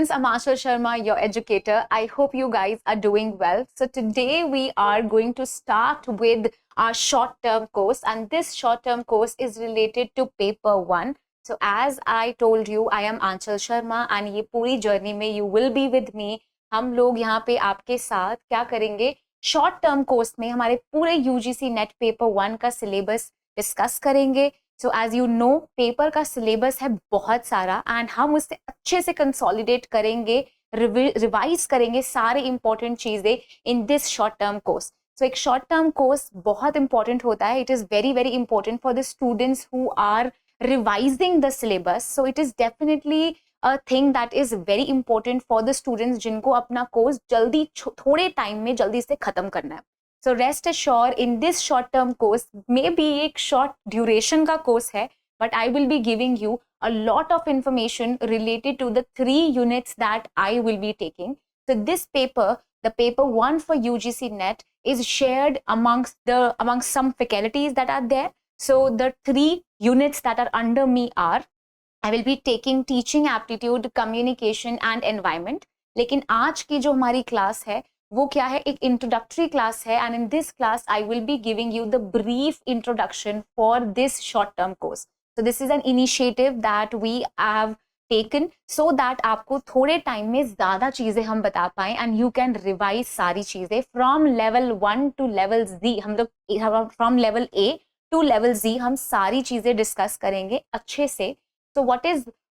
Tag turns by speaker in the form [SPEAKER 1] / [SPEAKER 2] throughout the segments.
[SPEAKER 1] students, I'm Ashal Sharma, your educator. I hope you guys are doing well. So today we are going to start with our short-term course, and this short-term course is related to paper 1. So as I told you, I am Aanchal Sharma and ये पूरी journey में you will be with me. हम लोग यहाँ पे आपके साथ क्या करेंगे, शॉर्ट टर्म कोर्स में हमारे पूरे यूजीसी नेट पेपर 1 का सिलेबस डिस्कस करेंगे. So as you know, paper का सिलेबस है बहुत सारा एंड हम उससे अच्छे से कंसोलिडेट करेंगे, रिवाइज करेंगे सारे इंपॉर्टेंट चीजें in this short term course. So एक शॉर्ट टर्म कोर्स बहुत इंपॉर्टेंट होता है. It is very very important for the students who are revising the syllabus. So it is definitely a thing that is very important for the students जिनको अपना course जल्दी थोड़े time में जल्दी से खत्म करना है. So rest assured, in this short term course, maybe एक short duration का course है, but I will be giving you a lot of information related to the 3 units that I will be taking. So this paper, the paper 1 for UGC NET, is shared amongst some faculties that are there. So the 3 units that are under me are, I will be taking teaching aptitude, communication and environment. लेकिन आज की जो हमारी class है वो क्या है, एक इंट्रोडक्टरी क्लास है. And in this class I will be giving you the brief introduction for this short term course. So this is an initiative that we have taken so that आपको थोड़े time में ज्यादा चीजें हम बता पाएं and you can revise सारी चीजें from level 1 to level Z. हम लोग from level A to level Z हम सारी चीजें डिस्कस करेंगे अच्छे से. So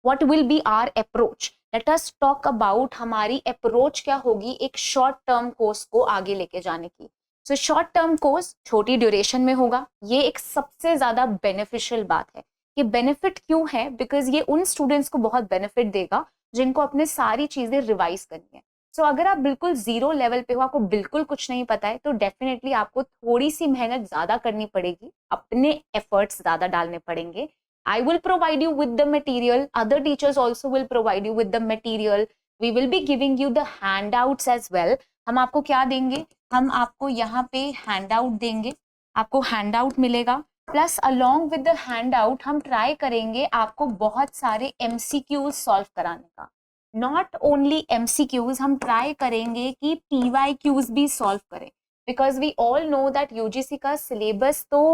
[SPEAKER 1] what will be our approach? Let us talk about हमारी approach क्या होगी एक short term course को आगे लेके जाने की. So short term course छोटी duration में होगा. ये एक सबसे ज्यादा beneficial बात है. ये benefit क्यों है? Because ये उन students को बहुत benefit देगा जिनको अपने सारी चीजें revise करनी है. So अगर आप बिल्कुल जीरो लेवल पे हो, आपको बिल्कुल कुछ नहीं पता है, तो डेफिनेटली आपको थोड़ी सी मेहनत ज्यादा करनी पड़ेगी, अपने एफर्ट्स ज्यादा डालने पड़ेंगे. I will provide you with the material. Other teachers also will provide you with the material. We will be giving you the handouts as well. हम आपको क्या देंगे? हम आपको यहाँ पे handout देंगे. आपको handout मिलेगा. Plus along with the handout हम try करेंगे आपको बहुत सारे MCQs solve कराने का. Not only MCQs, हम try करेंगे कि PYQs भी solve करें. Because we all know that UGC का syllabus तो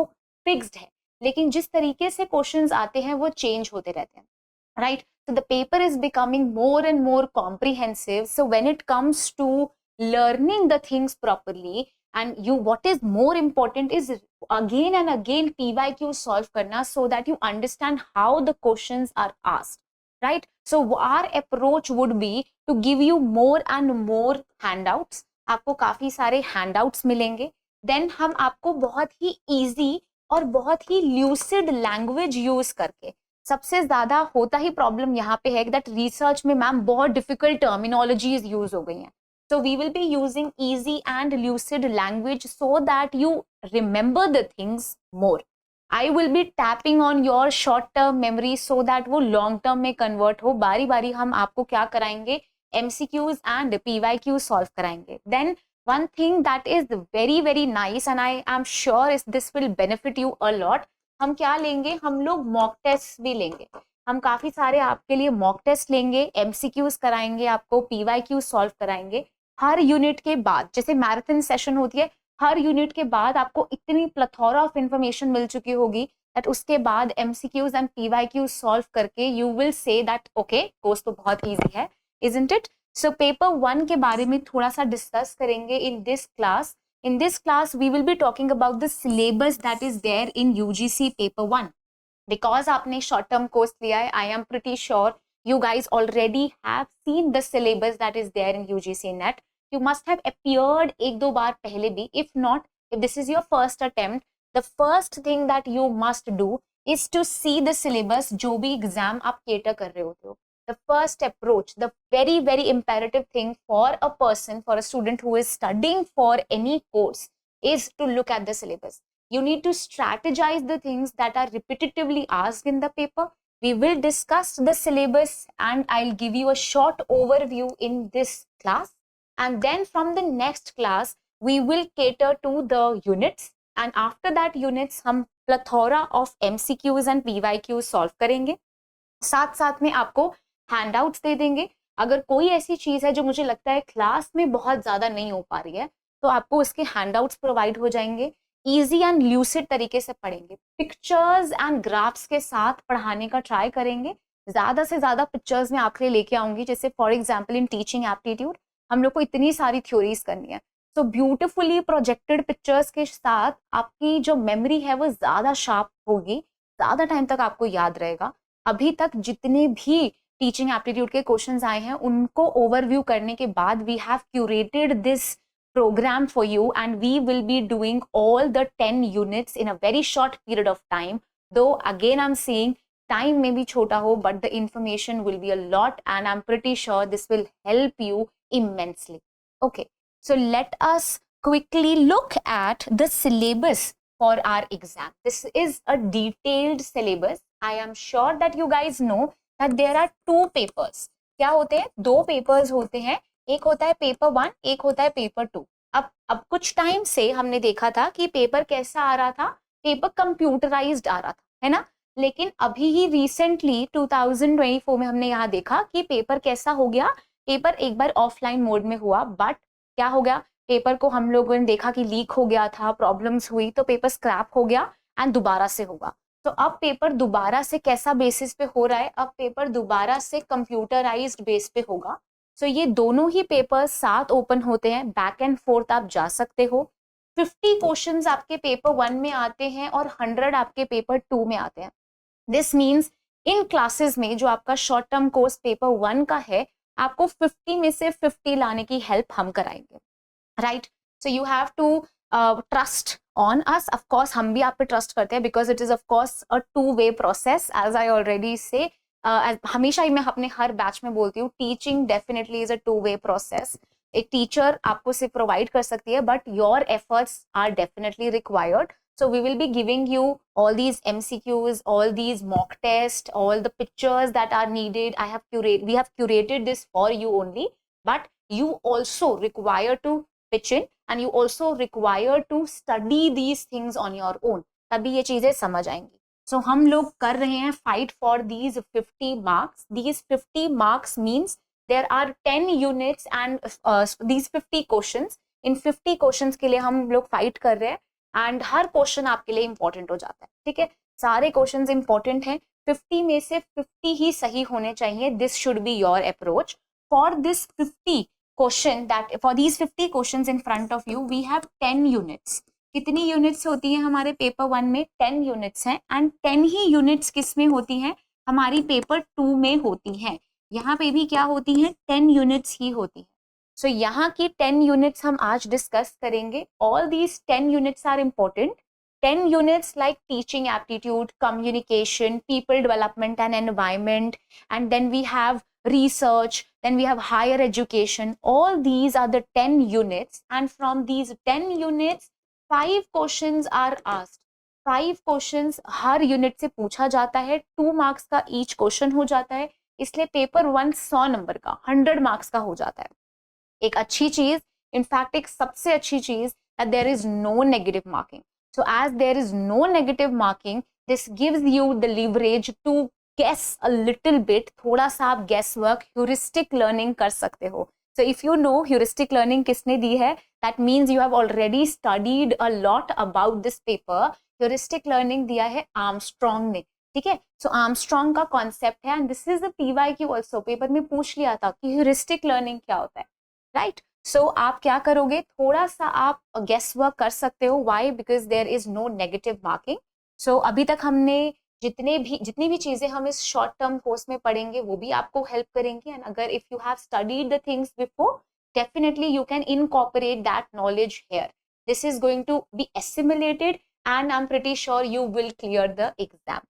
[SPEAKER 1] fixed है. लेकिन जिस तरीके से क्वेश्चंस आते हैं वो चेंज होते रहते हैं, right? So the paper is becoming more and more comprehensive. So when it comes to learning the things properly and you, what is more important is again and again PYQ solve करना so that you understand how the questions are asked, right? So our approach would be to give you more and more handouts. आपको काफी सारे handouts मिलेंगे. Then हम आपको बहुत ही easy और बहुत ही ल्यूसिड लैंग्वेज यूज करके, सबसे ज्यादा होता ही प्रॉब्लम यहाँ पे है दैट रिसर्च में मैम बहुत डिफिकल्ट टर्मिनोलॉजीज यूज हो गई हैं. So we will be using easy and lucid language so that you remember the things more. I will be tapping on your short term memory so that वो long term में convert हो. बारी बारी हम आपको क्या कराएंगे, MCQs एंड PYQ सॉल्व कराएंगे. Then one thing that is very very nice and I am sure this will benefit you a lot. हम क्या लेंगे, हम लोग mock tests भी लेंगे. हम काफी सारे आपके लिए mock test लेंगे, MCQs कराएंगे, आपको PYQ सॉल्व कराएंगे हर यूनिट के बाद. जैसे मैराथन सेशन होती है, हर यूनिट के बाद आपको इतनी प्लेथोरा ऑफ इंफॉर्मेशन मिल चुकी होगी दैट उसके बाद MCQs एंड PYQ सॉल्व करके you will say that okay course तो बहुत ईजी है, isn't it? So paper 1 के बारे में थोड़ा सा डिस्कस करेंगे in this class. In this class we will be talking about the syllabus that is there in UGC paper 1. Because आपने short term course लिया है, I am pretty sure you guys already have seen the syllabus that is there in UGC NET. You must have appeared एक दो बार पहले भी. If not, if this is your first attempt, the first thing that you must do is to see the syllabus जो भी exam आप cater कर रहे होते हो. The first approach, the very very imperative thing for a person, for a student who is studying for any course, is to look at the syllabus. You need to strategize the things that are repetitively asked in the paper. We will discuss the syllabus and I'll give you a short overview in this class. And then from the next class, we will cater to the units. And after that units, हम plethora of MCQs and PYQs solve करेंगे. साथ साथ में आपको handouts दे देंगे. अगर कोई ऐसी चीज है जो मुझे लगता है क्लास में बहुत ज्यादा नहीं हो पा रही है, तो आपको उसके हैंडआउट्स प्रोवाइड हो जाएंगे, इजी एंड ल्यूसिड तरीके से पढ़ेंगे, पिक्चर्स एंड ग्राफ्स के साथ पढ़ाने का ट्राई करेंगे, ज्यादा से ज्यादा पिक्चर्स में आपके लिए लेके आऊंगी, जैसे for example in teaching aptitude हम लोग को इतनी सारी थ्योरीज करनी है, तो ब्यूटिफुली प्रोजेक्टेड पिक्चर्स के साथ आपकी जो मेमोरी है वो ज्यादा शार्प होगी, ज्यादा टाइम तक आपको याद रहेगा। अभी तक जितने भी टीचिंग एप्टीट्यूड के क्वेश्चंस आए हैं उनको ओवरव्यू करने के बाद we have curated this program for you, and we will be doing all the 10 units in a very short period of time, though again I'm saying time may be chota ho, but the information will be a lot, and I'm pretty sure this will help you immensely. Okay, so let us quickly look at the syllabus for our exam. This is a detailed syllabus. I am sure that you guys know that there are two papers. क्या होते हैं? दो papers होते हैं, एक होता है paper 1, एक होता है पेपर 2। अब कुछ टाइम से हमने देखा था कि पेपर कैसा आ रहा था, पेपर कंप्यूटराइज्ड आ रहा था, है ना। लेकिन अभी ही रिसेंटली 2024 में हमने यहाँ देखा कि पेपर कैसा हो गया, पेपर एक बार ऑफलाइन मोड में हुआ, बट क्या हो गया, पेपर को हम लोगों ने देखा कि लीक हो गया था, प्रॉब्लम्स हुई, तो पेपर स्क्रैप हो गया एंड दोबारा से होगा। तो अब पेपर दोबारा से कैसा बेसिस पे हो रहा है, अब पेपर दोबारा से कंप्यूटराइज्ड बेस पे होगा। सो ये दोनों ही पेपर साथ ओपन होते हैं, बैक एंड फोर्थ आप जा सकते हो। 50 क्वेश्चंस आपके पेपर 1 में आते हैं और 100 आपके पेपर 2 में आते हैं। दिस मीन्स इन क्लासेस में जो आपका शॉर्ट टर्म कोर्स पेपर 1 का है, आपको 50 में से 50 लाने की हेल्प हम कराएंगे, right. So you have to trust on us. Of course हम भी आप पे ट्रस्ट करते हैं, because it is of course a two way process, as I already से हमेशा ही मैं अपने हर बैच में बोलती हूँ, teaching definitely is a two way process. एक टीचर आपको सिर्फ प्रोवाइड कर सकती है, but your efforts are definitely required. So we will be giving you all these MCQs, all these mock tests, all the pictures that are needed. We have curated this for you only, but you also require to pitch in, and you also require to study these things on your own. तभी ये चीजें समझ आएंगी। So हम लोग कर रहे हैं fight for these 50 marks. These 50 marks means there are 10 units and these 50 questions. In 50 questions के लिए हम लोग फाइट कर रहे हैं, एंड हर क्वेश्चन आपके लिए इंपॉर्टेंट हो जाता है, ठीक है। सारे क्वेश्चंस इंपॉर्टेंट हैं, 50 में से 50 ही सही होने चाहिए। This should be your approach for this 50 question, that for these 50 questions in front of you we have 10 units. कितनी यूनिट्स होती है हमारे पेपर 1 में? 10 यूनिट्स हैं, एंड 10 ही यूनिट्स किस में होती हैं? हमारी पेपर 2 में होती हैं। यहाँ पे भी क्या होती हैं? 10 यूनिट्स ही होती हैं। सो यहाँ की 10 यूनिट्स हम आज डिस्कस करेंगे। All these 10 units are important. 10 units like teaching aptitude, communication, people development and environment, and then we have research, then we have higher education. All these are the 10 units, and from these 10 units 5 questions are asked. 5 questions her unit से पूछा जाता है, 2 marks का each question हो जाता है, इसलिए paper 1 100 number का, 100 मार्क्स का हो जाता है। एक अच्छी चीज, इनफैक्ट एक सबसे अच्छी चीज, that there is no negative marking. So as there is no negative marking, this gives you the leverage to guess a little bit. थोड़ा सा आप guess work, heuristic learning कर सकते हो। So if you know heuristic learning किसने दी है, that means you have already studied a lot about this paper. Heuristic learning दिया है आर्मस्ट्रॉन्ग ने, ठीक है। सो आर्मस्ट्रॉन्ग का कॉन्सेप्ट है, and this is a PYQ also, paper में पूछ लिया था कि ह्यूरिस्टिक लर्निंग क्या होता है, राइट। सो आप क्या करोगे, थोड़ा सा आप गेस वर्क कर सकते हो। Why? Because there is no negative marking. So अभी तक हमने जितनी भी चीजें हम इस शॉर्ट टर्म कोर्स में पढ़ेंगे वो भी आपको हेल्प करेंगी, एंड अगर if you have studied the things before, definitely you can incorporate that knowledge here. This is going to be assimilated, and I'm pretty sure you will clear the exam.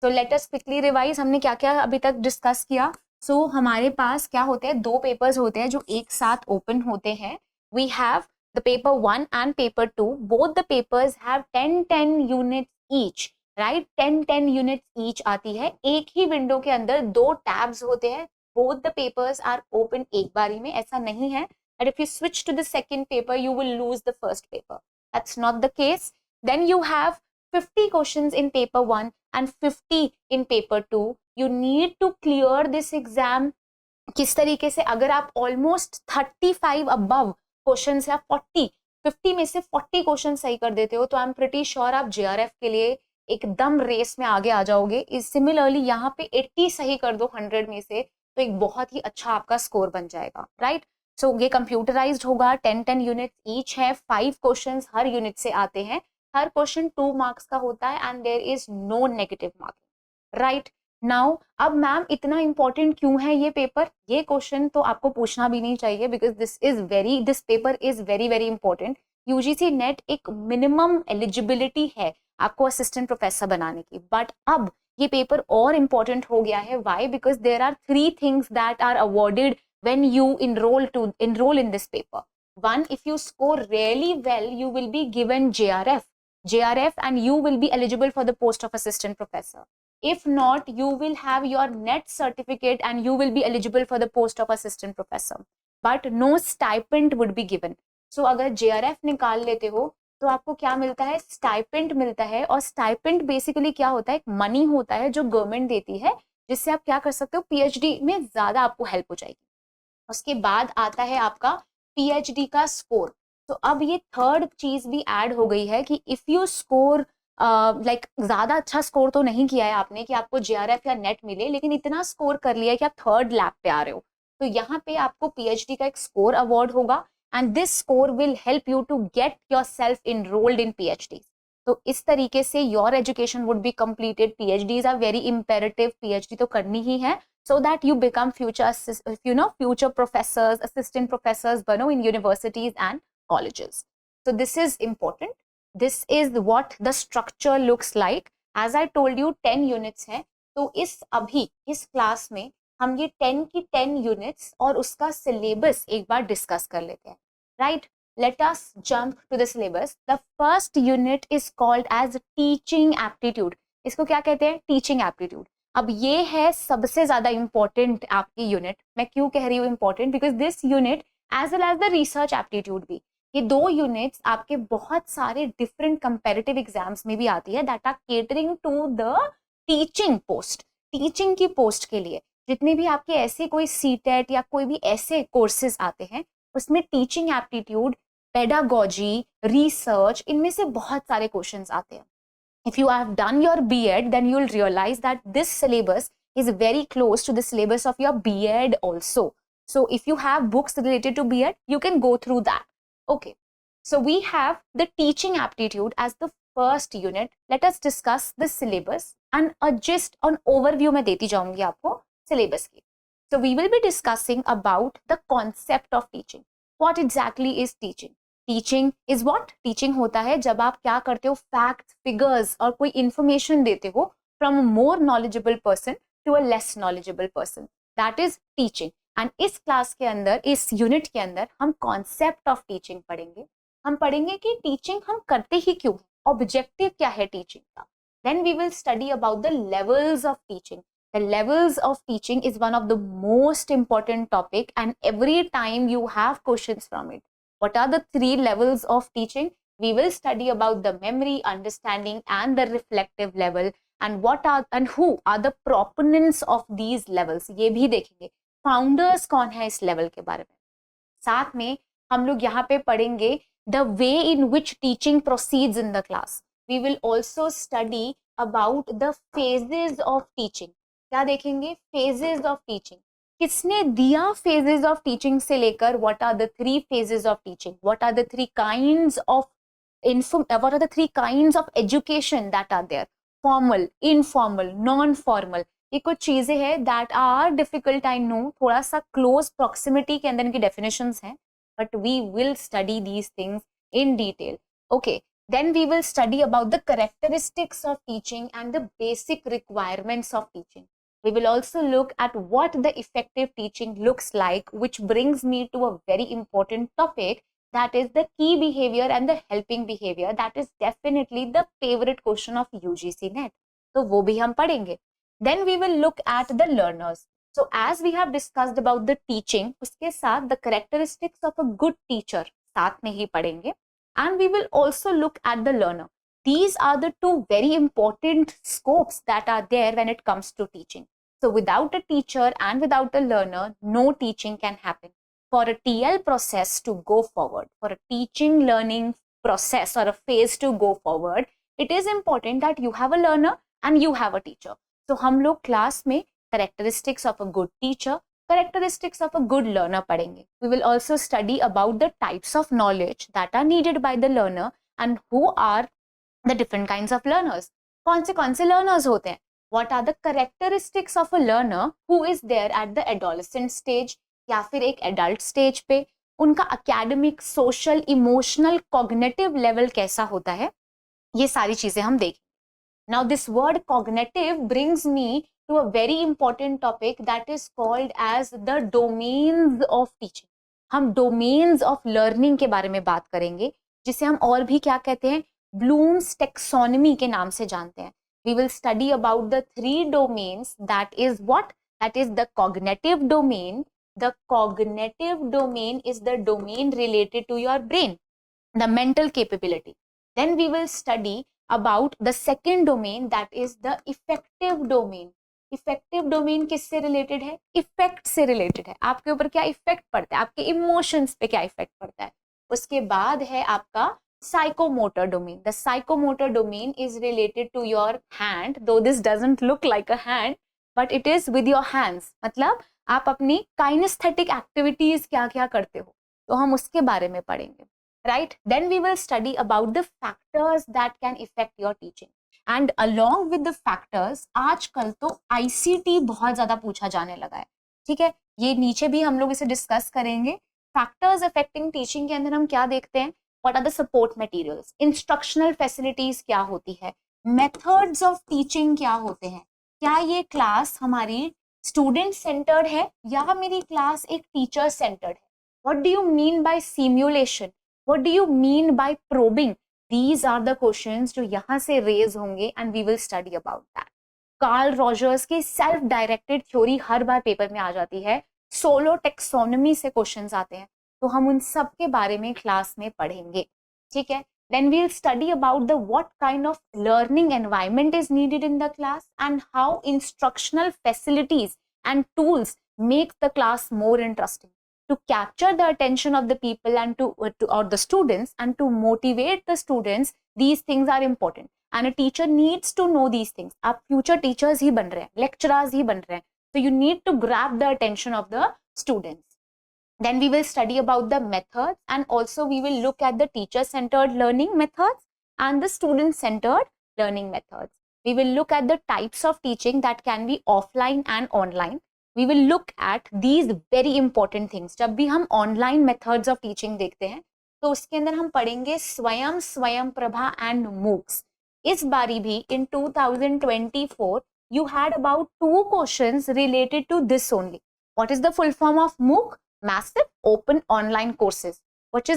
[SPEAKER 1] So let us quickly revise, हमने क्या क्या अभी तक discuss किया। सो हमारे पास क्या होते हैं, 2 पेपर्स होते हैं जो एक साथ ओपन होते हैं। We have the paper 1 and paper 2, both the papers have 10 units each, right. 10 units each आती है, एक ही विंडो के अंदर 2 टैब्स होते हैं। Both the papers are open एक बारी में, ऐसा नहीं है that if you switch to the second paper you will lose the first paper. That's not the case. Then you have 50 questions in paper 1 and 50 in paper 2. You need to clear this exam किस तरीके से, अगर आप almost 35 above question या 50 में से 40 question सही कर देते हो तो आई एम प्रिटी श्योर आप जेआरएफ के लिए एकदम रेस में आगे आ जाओगे। इस सिमिलरली यहाँ पे 80 सही कर दो 100 में से तो एक बहुत ही अच्छा आपका स्कोर बन जाएगा, राइट। सो ये कंप्यूटराइज्ड होगा, 10 यूनिट ईच है, 5 क्वेश्चन हर यूनिट से आते हैं, हर क्वेश्चन 2 मार्क्स का होता है and there is no negative marking, right. Now अब मैम इतना इंपॉर्टेंट क्यों है ये पेपर, ये क्वेश्चन तो आपको पूछना भी नहीं चाहिए because this paper is very very important. UGC net एक मिनिमम एलिजिबिलिटी है आपको असिस्टेंट प्रोफेसर बनाने की, बट अब ये पेपर और इंपॉर्टेंट हो गया है। Why? Because there are 3 things that are awarded when you enroll in this paper. One, if you score really well, you will be given JRF and you will be eligible for the post of assistant professor. If not, you will have your NET certificate and you will be eligible for the post of assistant professor. But no stipend would be given. So अगर JRF निकाल लेते हो तो आपको क्या मिलता है? Stipend मिलता है। और स्टाइपेंड बेसिकली क्या होता है? एक मनी होता है जो गवर्नमेंट देती है जिससे आप क्या कर सकते हो? पीएचडी में ज्यादा आपको हेल्प हो जाएगी। उसके बाद आता है आपका पीएचडी का स्कोर। तो अब ये थर्ड चीज भी ऐड हो गई है कि इफ यू स्कोर लाइक ज्यादा अच्छा स्कोर तो नहीं किया है आपने कि आपको जेआरएफ या नेट मिले, लेकिन इतना स्कोर कर लिया है कि आप थर्ड लैप पे आ रहे हो, तो यहाँ पे आपको पीएचडी का एक स्कोर अवार्ड होगा and this score will help you to get yourself enrolled in PhD. तो इस तरीके से your education would be completed. PhDs are very imperative, PhD तो करनी ही है so that you become future professors, assistant professors bano in universities and colleges. So this is important. This is what the structure looks like. As I told you 10 units है, तो इस class में हम ये 10 की 10 units और उसका syllabus एक बार डिस्कस कर लेते हैं, right? Let us jump to the syllabus. The first unit is called as teaching aptitude. इसको क्या कहते हैं? Teaching aptitude. अब ये है सबसे ज्यादा इंपॉर्टेंट आपकी यूनिट। मैं क्यों कह रही हूँ important? Because this unit as well as the research aptitude भी, ये 2 यूनिट्स आपके बहुत सारे डिफरेंट कंपैरेटिव एग्जाम्स में भी आती है that are catering to the teaching post. Teaching की पोस्ट के लिए जितने भी आपके ऐसे कोई सीटेट या कोई भी ऐसे कोर्सेज आते हैं उसमें टीचिंग एप्टीट्यूड, पेडागोजी, रिसर्च, इनमें से बहुत सारे क्वेश्चंस आते हैं। If you have done your B.Ed, then you will realize that this syllabus is very close to the syllabus of your B.Ed also. So if you have books related to B.Ed, you can go through that. Okay. So we have the teaching aptitude as the first unit. Let us discuss the syllabus and a gist on overview में देती जाऊंगी आपको syllabus की. So we will be discussing about the concept of teaching. What exactly is teaching? Teaching is what? Teaching होता है जब आप क्या करते हो? फैक्ट्स, फिगर्स और कोई इंफॉर्मेशन देते हो from more knowledgeable person to a less knowledgeable person, that is teaching. And इस क्लास के अंदर, इस यूनिट के अंदर हम कॉन्सेप्ट ऑफ टीचिंग पढ़ेंगे। हम पढ़ेंगे कि टीचिंग हम करते ही क्यों, ऑब्जेक्टिव क्या है टीचिंग का। Then we will study about the levels of teaching. The levels of teaching is one of the most important topic and every time you have questions from it. What are the 3 levels of teaching? We will study about the memory, understanding and the reflective level and who are the proponents of these levels. ये भी देखेंगे founders कौन है इस level के बारे में। साथ में हम लोग यहाँ पे पढ़ेंगे the way in which teaching proceeds in the class. We will also study about the phases of teaching. क्या देखेंगे? phases of teaching. किसने दिया phases of teaching से लेकर what are the 3 phases of teaching, what are the 3 kinds of what are the 3 kinds of education that are there, formal, informal, non-formal. ये कुछ चीजें हैं that are difficult, I know, थोड़ा सा close proximity के अंदर इनकी definitions हैं, but we will study these things in detail. Okay, then we will study about the characteristics of teaching and the basic requirements of teaching. We will also look at what the effective teaching looks like, which brings me to a very important topic, that is the key behavior and the helping behavior. That is definitely the favorite question of UGC NET. तो वो भी हम पढ़ेंगे. Then we will look at the learners. So as we have discussed about the teaching, उसके साथ the characteristics of a good teacher साथ में ही पढ़ेंगे. And we will also look at the learner. These are the 2 very important scopes that are there when it comes to teaching. So without a teacher and without a learner, no teaching can happen. For a TL process to go forward, for a teaching learning process or a phase to go forward, it is important that you have a learner and you have a teacher. So हम लोग class में characteristics of a good teacher, characteristics of a good learner पढ़ेंगे. We will also study about the types of knowledge that are needed by the learner and who are the different kinds of learners. कौन से learners होते हैं? What are the characteristics of a learner who is there at the adolescent stage या फिर एक adult stage पे? उनका academic, social, emotional, cognitive level कैसा होता है? ये सारी चीजें हम देखें. Now this word cognitive brings me to a very important topic that is called as the domains of teaching. हम domains of learning के बारे में बात करेंगे, जिसे हम और भी क्या कहते हैं, Bloom's taxonomy के नाम से जानते हैं. We will study about the 3 domains. That is what? That is the cognitive domain. The cognitive domain is the domain related to your brain, the mental capability. Then we will study about the second domain, that is the effective domain. Affective domain किससे related है? Effect से related है. आपके ऊपर क्या effect पड़ता है, आपके इमोशंस पे क्या इफेक्ट पड़ता है. उसके बाद है आपका psychomotor domain. The psychomotor domain is related to your hand, though this doesn't look like a hand, but it is with your hands. मतलब आप अपनी kinesthetic activities क्या क्या करते हो, तो हम उसके बारे में पढ़ेंगे. Right? Then we will study about the factors that can affect your teaching. And along with the factors, आजकल तो ICT बहुत ज्यादा पूछा जाने लगा है. ठीक है, ये नीचे भी हम लोग इसे डिस्कस करेंगे. फैक्टर्स अफेक्टिंग टीचिंग के अंदर हम क्या देखते हैं? What are the support materials? Instructional facilities क्या होती है? Methods of teaching क्या होते हैं? क्या ये क्लास हमारी स्टूडेंट सेंटर्ड है या मेरी क्लास एक टीचर सेंटर्ड है? What do you mean by simulation? What do you mean by probing? These are the questions जो यहाँ से रेज होंगे and we will study about that. Karl Rogers की सेल्फ डायरेक्टेड थ्योरी हर बार paper में आ जाती है. Solo taxonomy से questions आते हैं, तो हम उन सब के बारे में क्लास में पढ़ेंगे. ठीक है. Then we'll study about the what kind of learning environment is needed in the class and how instructional facilities and tools make the class more interesting. To capture the attention of the people and to or the students and to motivate the students, these things are important. And a teacher needs to know these things. आप future teachers ही बन रहे हैं, lecturers ही बन रहे हैं. So you need to grab the attention of the students. Then we will study about the methods and also we will look at the teacher-centered learning methods and the student-centered learning methods. We will look at the types of teaching that can be offline and online. We will look at these very important things. जब भी हम online methods of teaching देखते हैं, तो उसके अंदर हम पढ़ेंगे स्वयं, स्वयंप्रभा and MOOCs. इस बारी भी in 2024, you had about 2 questions related to this only. What is the full form of MOOC? Massive Open Online Courses. Which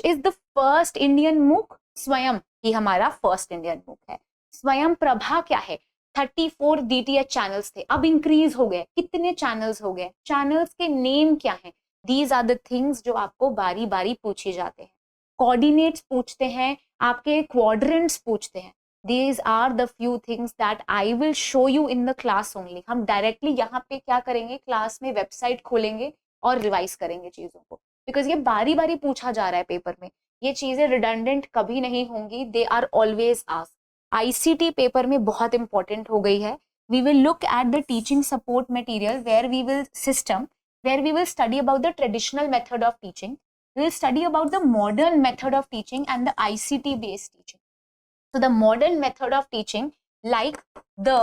[SPEAKER 1] is the first Indian MOOC? स्वयं ही हमारा first Indian MOOC है. स्वयं प्रभा क्या है? 34 DTH channels थे, अब increase हो गए. कितने चैनल्स हो गए? चैनल्स के नेम क्या हैं? These are the things जो आपको बारी बारी पूछे जाते हैं. कोऑर्डिनेट्स पूछते हैं, आपके क्वाड्रेंट्स पूछते हैं. These are the few things that I will show you in the class only. हम डायरेक्टली यहाँ पे क्या करेंगे, क्लास में वेबसाइट खोलेंगे और रिवाइज करेंगे चीजों को, बिकॉज ये बारी बारी पूछा जा रहा है पेपर में. ये चीजें रिडंडेंट कभी नहीं होंगी. They are always asked. ICT paper में बहुत इंपॉर्टेंट हो गई है. We will look at the teaching support material where we will system where we will study about the traditional method of teaching. We will study about the modern method of teaching and the ICT based teaching. So the modern method of teaching, like the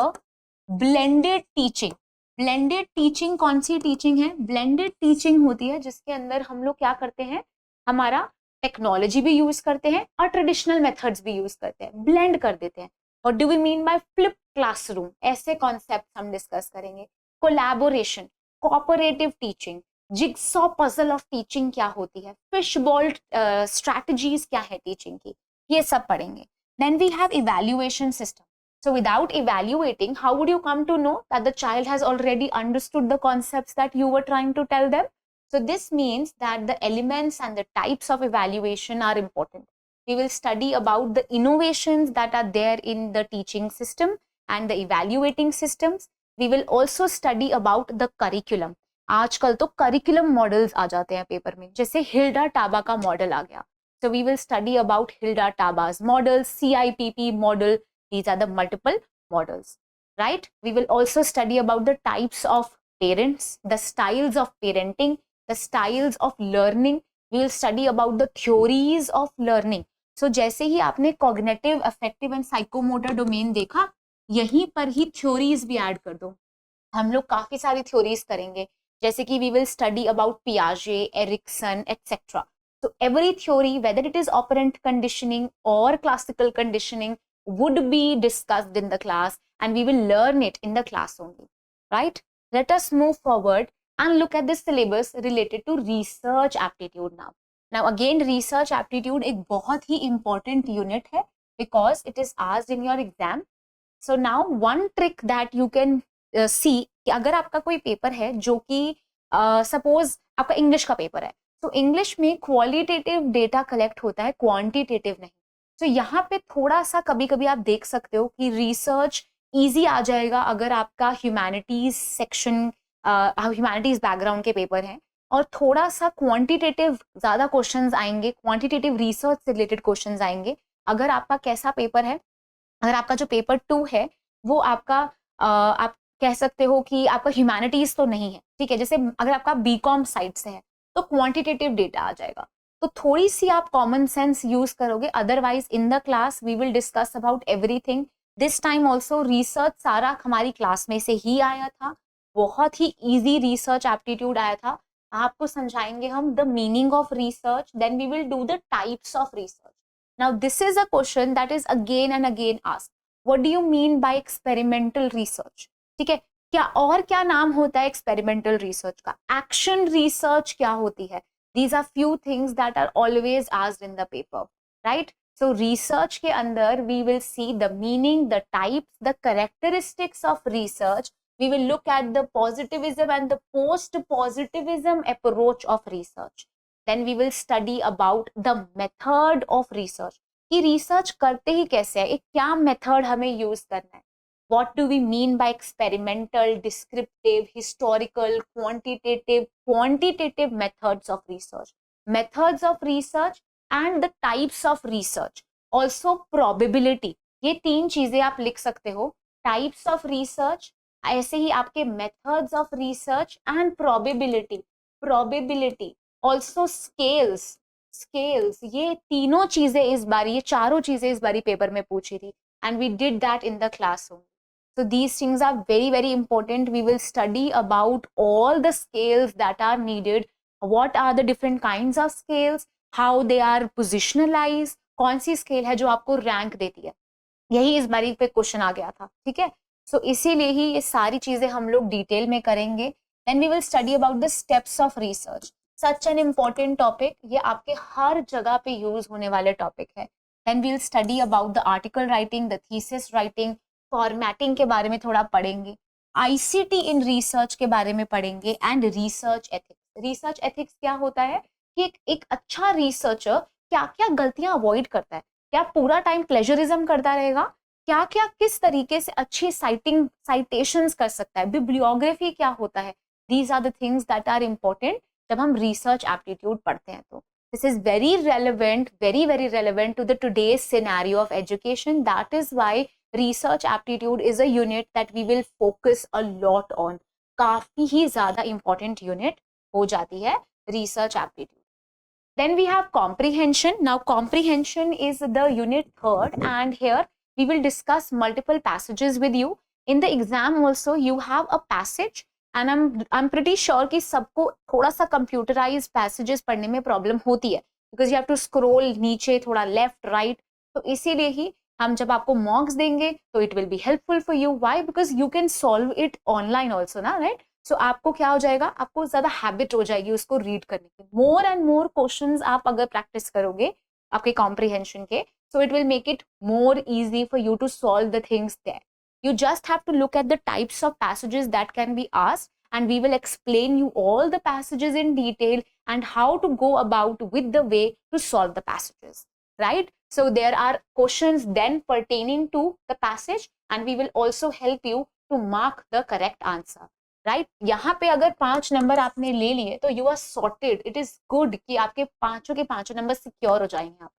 [SPEAKER 1] blended teaching. Blended teaching कौन सी teaching है? Blended teaching होती है जिसके अंदर हम लोग क्या करते हैं, हमारा टेक्नोलॉजी भी यूज करते हैं और ट्रेडिशनल मेथड्स भी यूज करते हैं, ब्लेंड कर देते हैं. What do we mean by flip classroom? ऐसे कॉन्सेप्ट हम डिस्कस करेंगे. Collaboration, cooperative teaching, jigsaw puzzle of teaching क्या होती है, फिश बॉल स्ट्रैटेजीज क्या है टीचिंग की, ये सब पढ़ेंगे. Then we have evaluation system. So without evaluating, how would you come to know that the child has already understood the concepts that you were trying to tell them? So this means that the elements and the types of evaluation are important. We will study about the innovations that are there in the teaching system and the evaluating systems. We will also study about the curriculum. आजकल तो curriculum models आ जाते हैं paper में, जैसे Hilda Taba का model आ गया. So we will study about Hilda Taba's model, CIPP model. These are the multiple models, right? We will also study about the types of parents, the styles of parenting, the styles of learning. We will study about the theories of learning. So जैसे ही आपने cognitive, affective and psychomotor domain देखा, यहीं पर ही theories भी add कर दो. हम लोग काफी सारी theories करेंगे, जैसे कि we will study about Piaget, Erikson, etc. So every theory, whether it is operant conditioning or classical conditioning, would be discussed in the class, and we will learn it in the class only, right? Let us move forward and look at the syllabus related to research aptitude now. Now again, research aptitude एक बहुत ही important unit है because it is asked in your exam. So now one trick that you can see कि अगर आपका कोई paper है जो कि suppose आपका इंग्लिश का पेपर है, तो इंग्लिश में क्वालिटेटिव डेटा कलेक्ट होता है, क्वांटिटेटिव नहीं. तो यहाँ पे थोड़ा सा कभी कभी आप देख सकते हो कि रिसर्च इजी आ जाएगा अगर आपका ह्यूमैनिटीज सेक्शन, ह्यूमैनिटीज बैकग्राउंड के पेपर हैं, और थोड़ा सा क्वांटिटेटिव ज्यादा क्वेश्चंस आएंगे, क्वांटिटेटिव रिसर्च से रिलेटेड क्वेश्चंस आएंगे. अगर आपका कैसा पेपर है, अगर आपका जो पेपर 2 है वो आपका आप कह सकते हो कि आपका ह्यूमैनिटीज तो नहीं है, ठीक है. जैसे अगर आपका बीकॉम साइड से है तो क्वांटिटेटिव डेटा आ जाएगा, तो थोड़ी सी आप कॉमन सेंस यूज करोगे. Otherwise in the class we will discuss about everything. This time also research सारा हमारी क्लास में से ही आया था, बहुत ही इजी रिसर्च एप्टीट्यूड आया था. आपको समझाएंगे हम the meaning of research, then we will do the types of research. Now this is a question that is again and again asked, what do you mean by experimental research, ठीक है. क्या और क्या नाम होता है एक्सपेरिमेंटल रिसर्च का, action research क्या होती है. These are few things that are always asked in the paper, right? So research के अंदर we will see the meaning, the types, the characteristics of research. We will look at the positivism and the post-positivism approach of research. Then we will study about the method of research. कि research करते ही कैसे है, एक क्या method हमें use करना है. What do we mean by experimental, descriptive, historical, quantitative methods of research? Methods of research and the types of research. Also probability. ये 3 चीजें आप लिख सकते हो. Types of research, ऐसे ही आपके methods of research and probability. Probability. Also scales. Scales. ये तीनों चीजें इस बार, ये चारों चीजें इस बारी पेपर में पूछी थी. And we did that in the classroom. So these things are very, very important. We will study about all the scales that are needed. What are the different kinds of scales? How they are positionalized? कौन सी scale है जो आपको rank देती है, यही इस बारी पे क्वेश्चन आ गया था, ठीक है. सो इसीलिए ही ये सारी चीजें हम लोग डिटेल में करेंगे. Then we will study about the steps of research. Such an important topic, ये आपके हर जगह पे यूज होने वाले टॉपिक है. Then we will study about the article writing, the thesis writing, formatting के बारे में थोड़ा पढ़ेंगे, आईसीटी इन रिसर्च के बारे में पढ़ेंगे, and research ethics. Research ethics क्या होता है कि एक अच्छा रिसर्चर क्या क्या गलतियां अवॉइड करता है, क्या पूरा टाइम प्लेजरिज्म करता रहेगा, क्या क्या किस तरीके से अच्छी साइटेशंस कर सकता है, बिब्लियोग्राफी क्या होता है. These are the things that are important जब हम रिसर्च एप्टीट्यूड पढ़ते हैं. तो this is very relevant, very very relevant to the today's scenario of education. That is why research aptitude is a unit that we will focus a lot on. काफी ही ज्यादा important unit हो जाती है research aptitude. Then we have comprehension. Now comprehension is the unit 3rd, and here we will discuss multiple passages with you. In the exam also you have a passage, and I'm pretty sure कि सबको थोड़ा सा computerized passages पढ़ने में problem होती है, because you have to scroll नीचे थोड़ा left right. तो इसीलिए ही हम जब आपको मॉक्स देंगे तो it will be helpful for you. Why? Because you can solve it online also ना, राइट. सो आपको क्या हो जाएगा, आपको ज्यादा हैबिट हो जाएगी उसको रीड करने की. मोर एंड मोर क्वेश्चंस आप अगर प्रैक्टिस करोगे आपके कॉम्प्रिहेंशन के, so it will make it more easy for you to solve the things there. You just have to look at the types of passages that can be asked, and we will explain you all the passages in detail and how to go about with the way to solve the passages, right? So there are questions then pertaining to the passage, and we will also help you to mark the correct answer, right. यहाँ पे अगर 5 number आपने ले लिए तो you are sorted, it is good कि आपके पांचों के पांचों नंबर सिक्योर हो जाएंगे आप।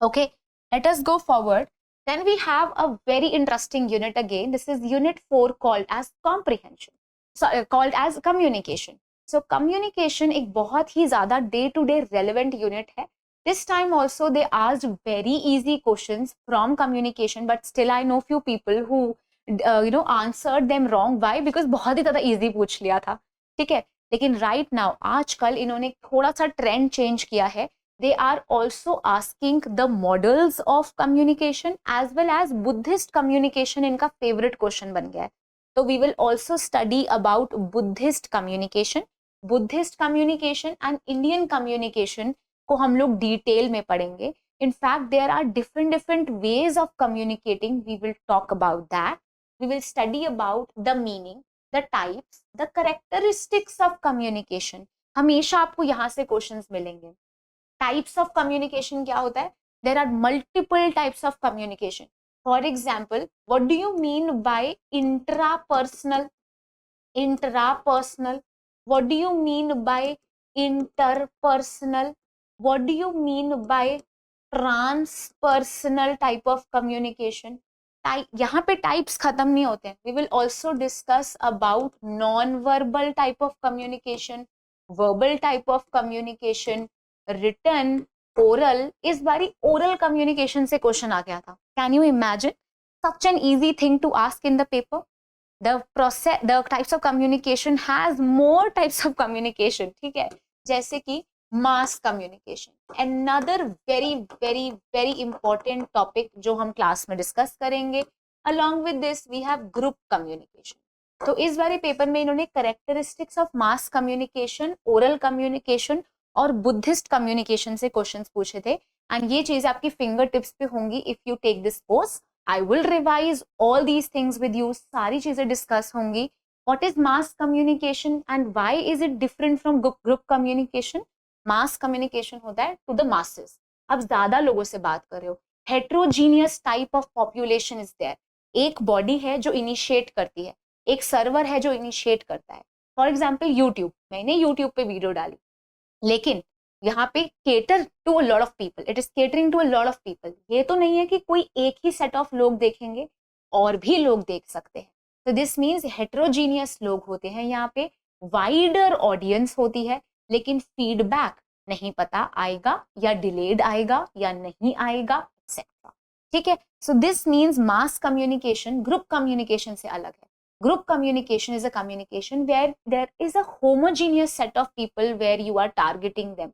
[SPEAKER 1] Okay, let us go forward. Then we have a very interesting unit again. This is unit 4 called as comprehension. So, called as communication. So communication एक बहुत ही ज्यादा day to day relevant unit है. This time also they asked very easy questions from communication, but still I know few people who answered them wrong. Why? Because बहुत ही ज्यादा easy पूछ लिया था, ठीक है। लेकिन right now आजकल इन्होंने थोड़ा सा trend change किया है. They are also asking the models of communication as well as Buddhist communication इनका favorite question बन गया है. So we will also study about Buddhist communication. Buddhist communication and Indian communication को हम लोग detail में पढ़ेंगे. In fact, there are different ways of communicating. We will talk about that. We will study about the meaning, the types, the characteristics of communication. हमेशा आपको यहाँ से questions मिलेंगे. Types of communication क्या होता है? There are multiple types of communication. For example, what do you mean by intrapersonal? Intrapersonal. What do you mean by interpersonal? What do you mean by transpersonal type of communication? यहाँ पे types खत्म नहीं होते हैं. We will also discuss about non-verbal type of communication, verbal type of communication, written, oral. इस बारी oral communication से question आ गया था. Can you imagine such an easy thing to ask in the paper? The types of communication has more types of communication, ठीक है, जैसे कि mass communication. Another very important topic जो हम क्लास में डिस्कस करेंगे. Along with this we have group communication. तो इस बारी पेपर में इन्होंने characteristics of mass communication, oral communication और बुद्धिस्ट कम्युनिकेशन से क्वेश्चंस पूछे थे. एंड ये चीजें आपकी फिंगर टिप्स पे होंगी if you take this course. I will revise all these things with you. सारी चीजें डिस्कस होंगी. What is mass communication and why is it different from group communication? Mass communication होता है टू द मासेस. अब ज्यादा लोगों से बात कर रहे हो. Heterogeneous type of population is there. एक बॉडी है जो इनिशिएट करती है, एक सर्वर है जो इनिशिएट करता है. फॉर एग्जाम्पल यूट्यूब, मैंने यूट्यूब पे वीडियो डाली, लेकिन यहाँ पे cater to a lot of people. It is catering to a lot of people. ये तो नहीं है कि कोई एक ही सेट ऑफ लोग देखेंगे, और भी लोग देख सकते हैं. तो दिस मीन्स हेट्रोजीनियस लोग होते हैं यहाँ पे. वाइडर ऑडियंस होती है, लेकिन फीडबैक नहीं पता आएगा या डिलेड आएगा या नहीं आएगा, एक्सेट्रा. ठीक है. So this means mass communication group communication से अलग है. Group communication is a communication where there is a homogeneous set of people where you are targeting them.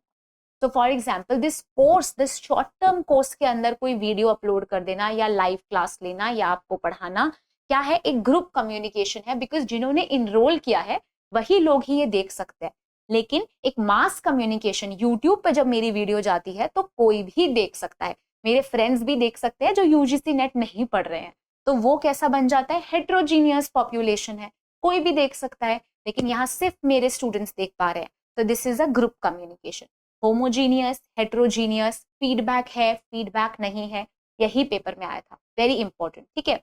[SPEAKER 1] So for example, this course, this short term course के अंदर कोई video upload कर देना या live class लेना या आपको पढ़ाना क्या है, एक ग्रुप कम्युनिकेशन है. बिकॉज जिन्होंने इनरोल किया है वही लोग ही ये देख सकते हैं. लेकिन एक मास कम्युनिकेशन, यूट्यूब पे जब मेरी वीडियो जाती है तो कोई भी देख सकता है. मेरे फ्रेंड्स भी देख सकते हैं जो यूजीसी नेट नहीं पढ़ रहे हैं. तो वो कैसा बन जाता है? हेट्रोजीनियस पॉपुलेशन है, कोई भी देख सकता है, लेकिन यहाँ सिर्फ मेरे स्टूडेंट्स देख पा रहे हैं. तो this is a group communication. Homogeneous, heterogeneous, feedback है, फीडबैक नहीं है, यही पेपर में आया था. Very important. ठीक है.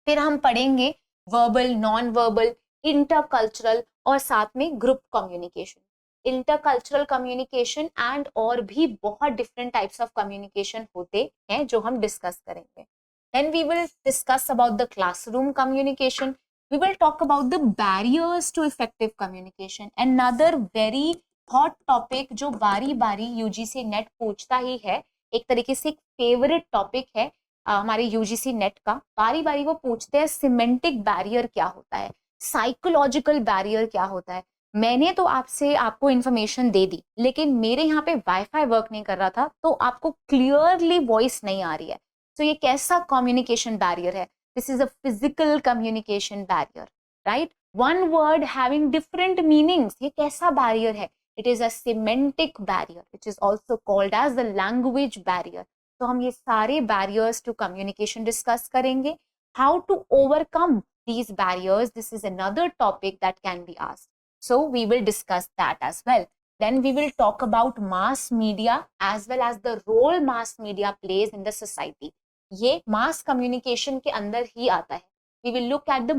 [SPEAKER 1] फिर हम पढ़ेंगे वर्बल, नॉन वर्बल, इंटरकल्चरल और साथ में group communication. Intercultural communication and और भी बहुत डिफरेंट टाइप्स ऑफ कम्युनिकेशन होते हैं जो हम डिस्कस करेंगे. Then we will discuss about the classroom communication. We will talk about the barriers to effective communication. Another very hot topic जो बारी बारी UGC नेट पूछता ही है, एक तरीके से एक फेवरेट टॉपिक है हमारे UGC नेट का. बारी बारी वो पूछते हैं सिमेंटिक बैरियर क्या होता है, साइकोलॉजिकल बैरियर क्या होता है. मैंने तो आपको इन्फॉर्मेशन दे दी, लेकिन मेरे यहाँ पे वाईफाई वर्क नहीं कर रहा था, तो आपको क्लियरली वॉइस नहीं आ रही है. तो ये कैसा कम्युनिकेशन बैरियर है? This is a physical communication barrier, right. One word having different meanings, ये कैसा बैरियर है? It is a semantic barrier, it is also called as the language barrier. तो हम ये सारे बैरियर्स टू कम्युनिकेशन डिस्कस करेंगे. How to overcome these barriers, this is another topic that can be asked. So we will discuss that as well. Then we will talk about mass media as well as the role mass media plays in the society. ये mass communication के अंदर ही आता है. we will look at the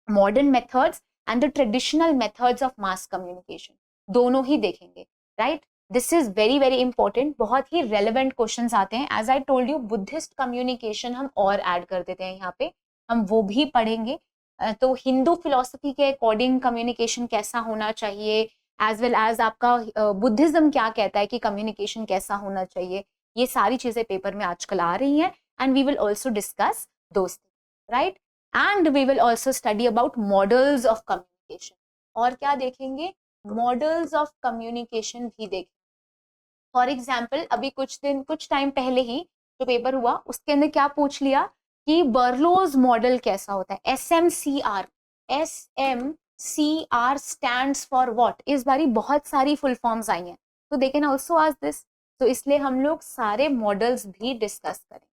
[SPEAKER 1] modern methods and the traditional methods of mass communication. दोनों ही देखेंगे, right? This is very very important. बहुत ही relevant questions आते हैं. As I told you, Buddhist communication हम और add कर देते हैं यहाँ पे, हम वो भी पढ़ेंगे. तो हिंदू फिलोसफी के अकॉर्डिंग कम्युनिकेशन कैसा होना चाहिए, एज वेल एज आपका बुद्धिज्म क्या कहता है कि कम्युनिकेशन कैसा होना चाहिए, ये सारी चीजें पेपर में आजकल आ रही हैं. And we will also discuss those things, right? And we will also study about models of communication. और क्या देखेंगे? मॉडल्स ऑफ कम्युनिकेशन भी देखेंगे. फॉर एग्जाम्पल अभी कुछ टाइम पहले ही जो पेपर हुआ उसके अंदर क्या पूछ लिया कि बर्लोज मॉडल कैसा होता है. SMCR stands for what. इस बारी बहुत सारी फुल फॉर्म्स आई हैं, तो they can also ask this. तो इसलिए हम लोग सारे मॉडल्स भी डिस्कस करें.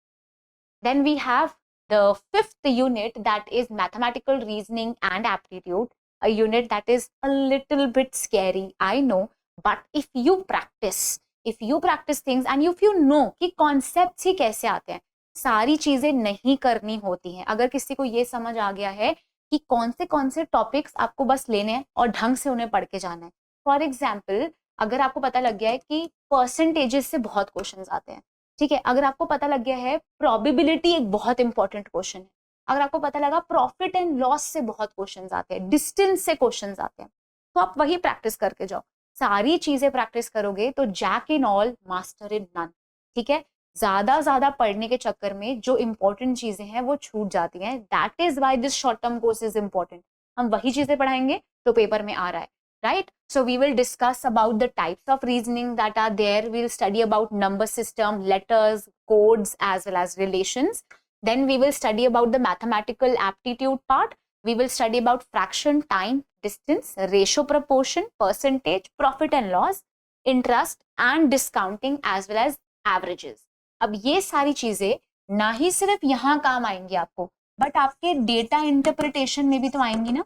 [SPEAKER 1] Then we have the fifth unit that is mathematical reasoning and aptitude. A unit that is a little bit scary, I know, but if you practice things and if you know कि concepts ही कैसे आते हैं, सारी चीजें नहीं करनी होती हैं. अगर किसी को ये समझ आ गया है कि कौन से टॉपिक्स आपको बस लेने हैं और ढंग से उन्हें पढ़ के जाना है. फॉर एग्जाम्पल अगर आपको पता लग गया है कि परसेंटेजेस से बहुत क्वेश्चंस आते हैं, ठीक है, अगर आपको पता लग गया है प्रोबेबिलिटी एक बहुत इंपॉर्टेंट क्वेश्चन है, अगर आपको पता लगा प्रॉफिट एंड लॉस से बहुत क्वेश्चंस आते हैं, डिस्टेंस से क्वेश्चंस आते हैं, तो आप वही प्रैक्टिस करके जाओ. सारी चीजें प्रैक्टिस करोगे तो jack in all master in none. ठीक है, ज्यादा पढ़ने के चक्कर में जो इंपॉर्टेंट चीजें हैं वो छूट जाती हैं. That is why this short term course is important. हम वही चीजें पढ़ाएंगे तो पेपर में आ रहा है, right? So we will discuss about the types of reasoning that are there. We'll study about number system, letters, codes, as well as relations. Then we will study about the mathematical aptitude part. We will study about fraction, time, distance, ratio, proportion, percentage, profit and loss, interest and discounting, as well as averages. अब ये सारी चीजें ना ही सिर्फ यहाँ काम आएंगी आपको, बट आपके डेटा इंटरप्रिटेशन में भी तो आएंगी ना.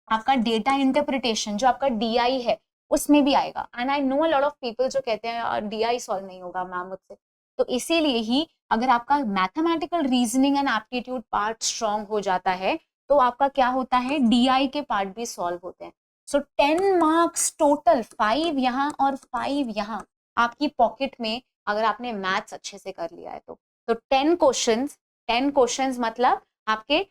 [SPEAKER 1] आपका डेटा इंटरप्रिटेशन जो आपका DI है उसमें भी आएगा. And I know a lot of people जो कहते हैं DI सॉल्व नहीं होगा मैम मुझसे. तो इसीलिए ही अगर आपका mathematical reasoning and aptitude part strong हो जाता है तो आपका क्या होता है, DI के पार्ट भी सॉल्व होते हैं. सो 10 मार्क्स टोटल, 5 यहाँ और 5 यहाँ आपकी पॉकेट में, अगर आपने मैथ्स अच्छे से कर लिया है तो 10 क्वेश्चंस मतलब आपके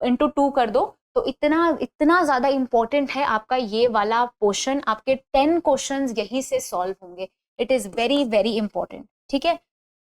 [SPEAKER 1] इंटू 2 कर दो, तो इतना ज्यादा इंपॉर्टेंट है आपका ये वाला पोर्शन. आपके 10 क्वेश्चंस यहीं से सॉल्व होंगे. It is very very important. ठीक है,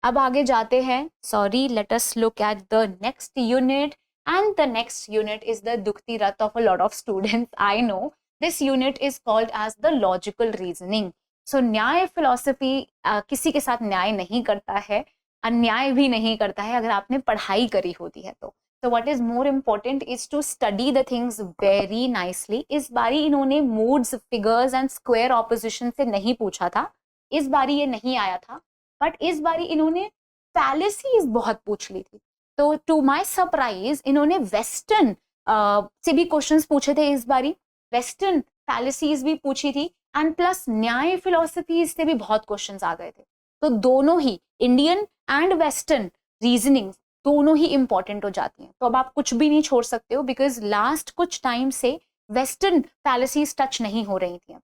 [SPEAKER 1] अब आगे जाते हैं. Sorry, let us look at the next unit. And the next unit is the दुखती रत of a lot of students. I know this unit is called as the logical reasoning. So Nyaya philosophy किसी के साथ न्याय नहीं करता है, अन्याय भी नहीं करता है अगर आपने पढ़ाई करी होती है तो. So what is more important is to study the things very nicely. इस बारी इन्होंने moods, figures and square opposition से नहीं पूछा था, इस बारी ये नहीं आया था, बट इस बारी इन्होंने fallacies बहुत पूछ ली थी. तो to my surprise इन्होंने वेस्टर्न से भी क्वेश्चंस पूछे थे इस बारी, वेस्टर्न fallacies भी पूछी थी, एंड प्लस न्याय फिलोसफी से भी बहुत क्वेश्चंस आ गए थे. तो दोनों ही इंडियन एंड वेस्टर्न रीजनिंग दोनों ही इंपॉर्टेंट हो जाती हैं. तो अब आप कुछ भी नहीं छोड़ सकते हो, बिकॉज लास्ट कुछ टाइम से वेस्टर्न फैलेसीज टच नहीं हो रही थी,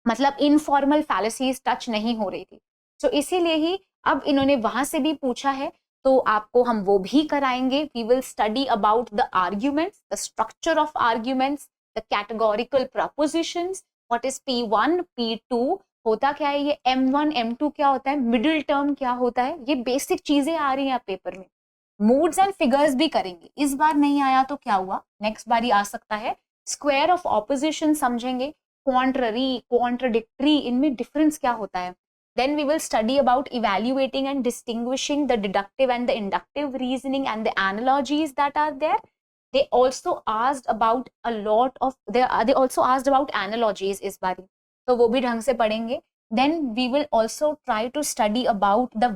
[SPEAKER 1] मतलब इनफॉर्मल फैलेसीज टच नहीं हो रही थी. तो इसीलिए ही अब इन्होंने वहां से भी पूछा है, तो आपको हम वो भी कराएंगे. We will study about the arguments, the structure of arguments, the categorical propositions, what is P1, P2 होता क्या है, ये M1, M2 क्या होता है, मिडिल टर्म क्या होता है, ये बेसिक चीजें आ रही हैं पेपर में. मूड्स एंड फिगर्स भी करेंगे. इस बार नहीं आया तो क्या हुआ, नेक्स्ट बार ही आ सकता है. स्क्वायर ऑफ ऑपोजिशन समझेंगे, क्वांट्ररी, क्वांट्रडिक्टरी, इनमें डिफरेंस क्या होता है. Then we will study about evaluating and distinguishing the deductive and the inductive reasoning and the analogies that are there. they also asked about a lot of they also asked about analogies इस बारी, तो वो भी ढंग से पढ़ेंगे. then we will also try to study about the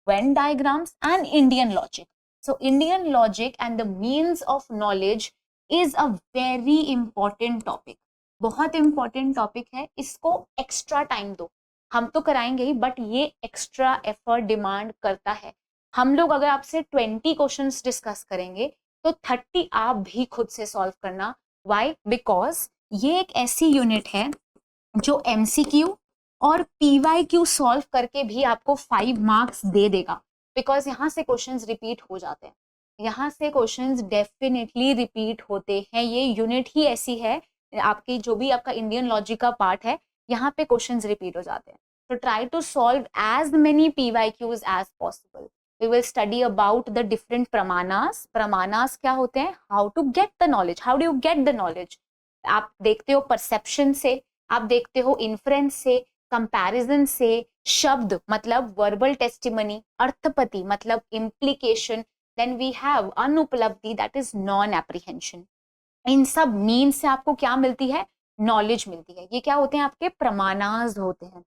[SPEAKER 1] Venn diagrams and Indian logic. So Indian logic and the means of knowledge is a very important topic. बहुत important topic है, इसको extra time दो. हम तो कराएंगे ही, but ये extra effort demand करता है. हम लोग अगर आपसे 20 क्वेश्चंस डिस्कस करेंगे तो 30 आप भी खुद से सॉल्व करना। व्हाई? बिकॉज ये एक ऐसी यूनिट है जो एमसीक्यू और पीवाईक्यू सॉल्व करके भी आपको 5 मार्क्स दे देगा, बिकॉज यहाँ से क्वेश्चंस रिपीट हो जाते हैं, यहाँ से क्वेश्चंस डेफिनेटली रिपीट होते हैं। ये यूनिट ही ऐसी है, आपकी जो भी आपका इंडियन लॉजिक का पार्ट है, यहाँ पे क्वेश्चंस रिपीट हो जाते हैं। तो try to solve as many PYQs as possible. We will study about the different pramanas. Pramanas क्या होते हैं? How to get the knowledge, how do you get the knowledge. आप देखते हो परसेप्शन से, आप देखते हो इन्फ्रेंस से, कंपैरिजन से, शब्द मतलब वर्बल टेस्टिमनी, अर्थपति मतलब implication, then we have anupalabdhi that is non apprehension. इन सब मीन से आपको क्या मिलती है? नॉलेज मिलती है। ये क्या होते हैं? आपके प्रमाणाज होते हैं।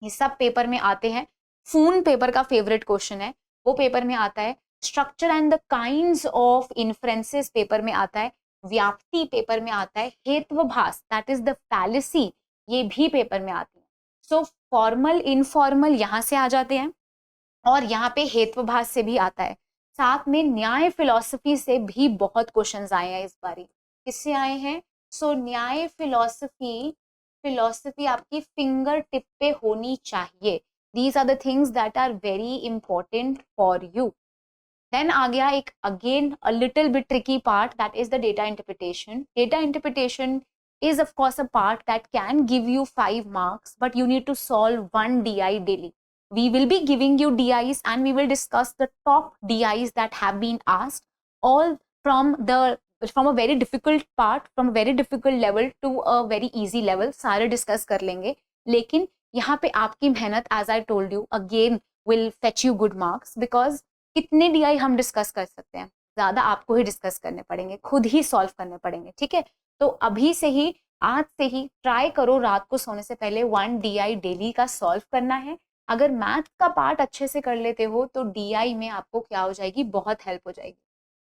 [SPEAKER 1] ये सब पेपर में आते हैं। फून पेपर का फेवरेट क्वेश्चन है, वो पेपर में आता है। Structure and the kinds of inferences paper में आता है। व्याप्ति पेपर में आता है। हेत्वभास दैट इज द फैलेसी, ये भी पेपर में आती है। सो फॉर्मल इनफॉर्मल यहाँ से आ जाते हैं, और यहाँ पे हेत्वभास से भी आता है। साथ में न्याय फिलॉसफी से भी बहुत क्वेश्चंस आए हैं इस बारी। किससे आए हैं? सो न्याय फिलॉसफी, फिलॉसफी आपकी फिंगर टिप पे होनी चाहिए। These are the things that are very important for you. Then आ गया एक again a little bit tricky part, that is the data interpretation. Data interpretation is of course a part that can give you 5 marks, but you need to solve 1 DI daily. We will be giving you DIs and we will discuss the top DIs that have been asked, all from a very difficult part, from a very difficult level to a very easy level, सारे discuss कर लेंगे। लेकिन यहाँ पे आपकी मेहनत, as I told you again, will fetch you good marks, because कितने DI हम डिस्कस कर सकते हैं? ज्यादा आपको ही डिस्कस करने पड़ेंगे, खुद ही सॉल्व करने पड़ेंगे, ठीक है? तो अभी से ही, आज से ही ट्राई करो रात को सोने से पहले 1 DI डेली का सॉल्व करना है। अगर मैथ का पार्ट अच्छे से कर लेते हो तो DI में आपको क्या हो जाएगी? बहुत हेल्प हो जाएगी।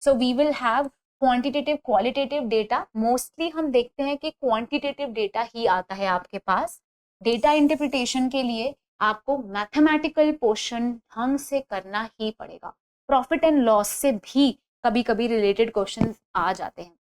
[SPEAKER 1] So we will have quantitative qualitative data. Mostly हम देखते हैं कि क्वांटिटेटिव डेटा ही आता है आपके पास। डेटा इंटरप्रिटेशन के लिए आपको मैथमेटिकल पोर्शन ढंग से करना ही पड़ेगा। प्रॉफिट एंड लॉस से भी कभी कभी रिलेटेड क्वेश्चन आ जाते हैं,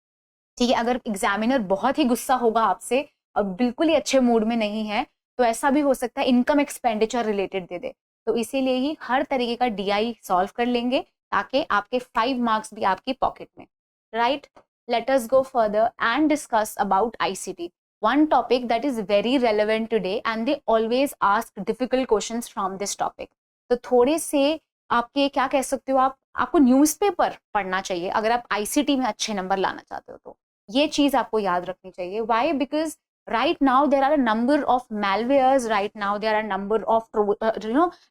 [SPEAKER 1] ठीक है? अगर एग्जामिनर बहुत ही गुस्सा होगा आपसे और बिल्कुल ही अच्छे मूड में नहीं है, तो ऐसा भी हो सकता है इनकम एक्सपेंडिचर रिलेटेड दे दे। तो इसीलिए ही हर तरीके का DI सॉल्व कर लेंगे, ताकि आपके 5 मार्क्स भी आपकी पॉकेट में, right? Let us go further and discuss about ICT, one topic that is very relevant today, and they always ask difficult questions from this topic. तो थोड़े से आपके क्या कह सकते हो आप, आपको न्यूज़पेपर पढ़ना चाहिए अगर आप ICT में अच्छे नंबर लाना चाहते हो। तो ये चीज आपको याद रखनी चाहिए। Why? Because right now there are a number of malwares, right now there are a number of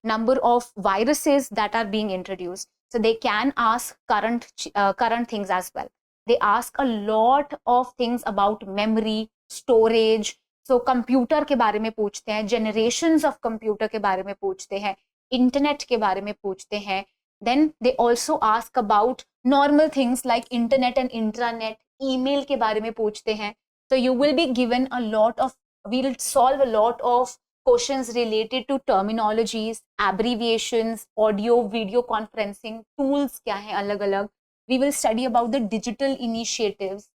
[SPEAKER 1] number of viruses that are being introduced, so they can ask current things as well. They ask a lot of things about memory, storage. So computer के बारे में पूछते हैं, generations of computer के बारे में पूछते हैं, इंटरनेट के बारे में पूछते हैं। Then they also ask about normal things like internet and intranet, email के बारे में पूछते हैं। तो you will be given a lot of, we will solve a lot of questions related to terminologies, abbreviations, audio video conferencing tools क्या हैं अलग अलग। we will study about the digital initiatives,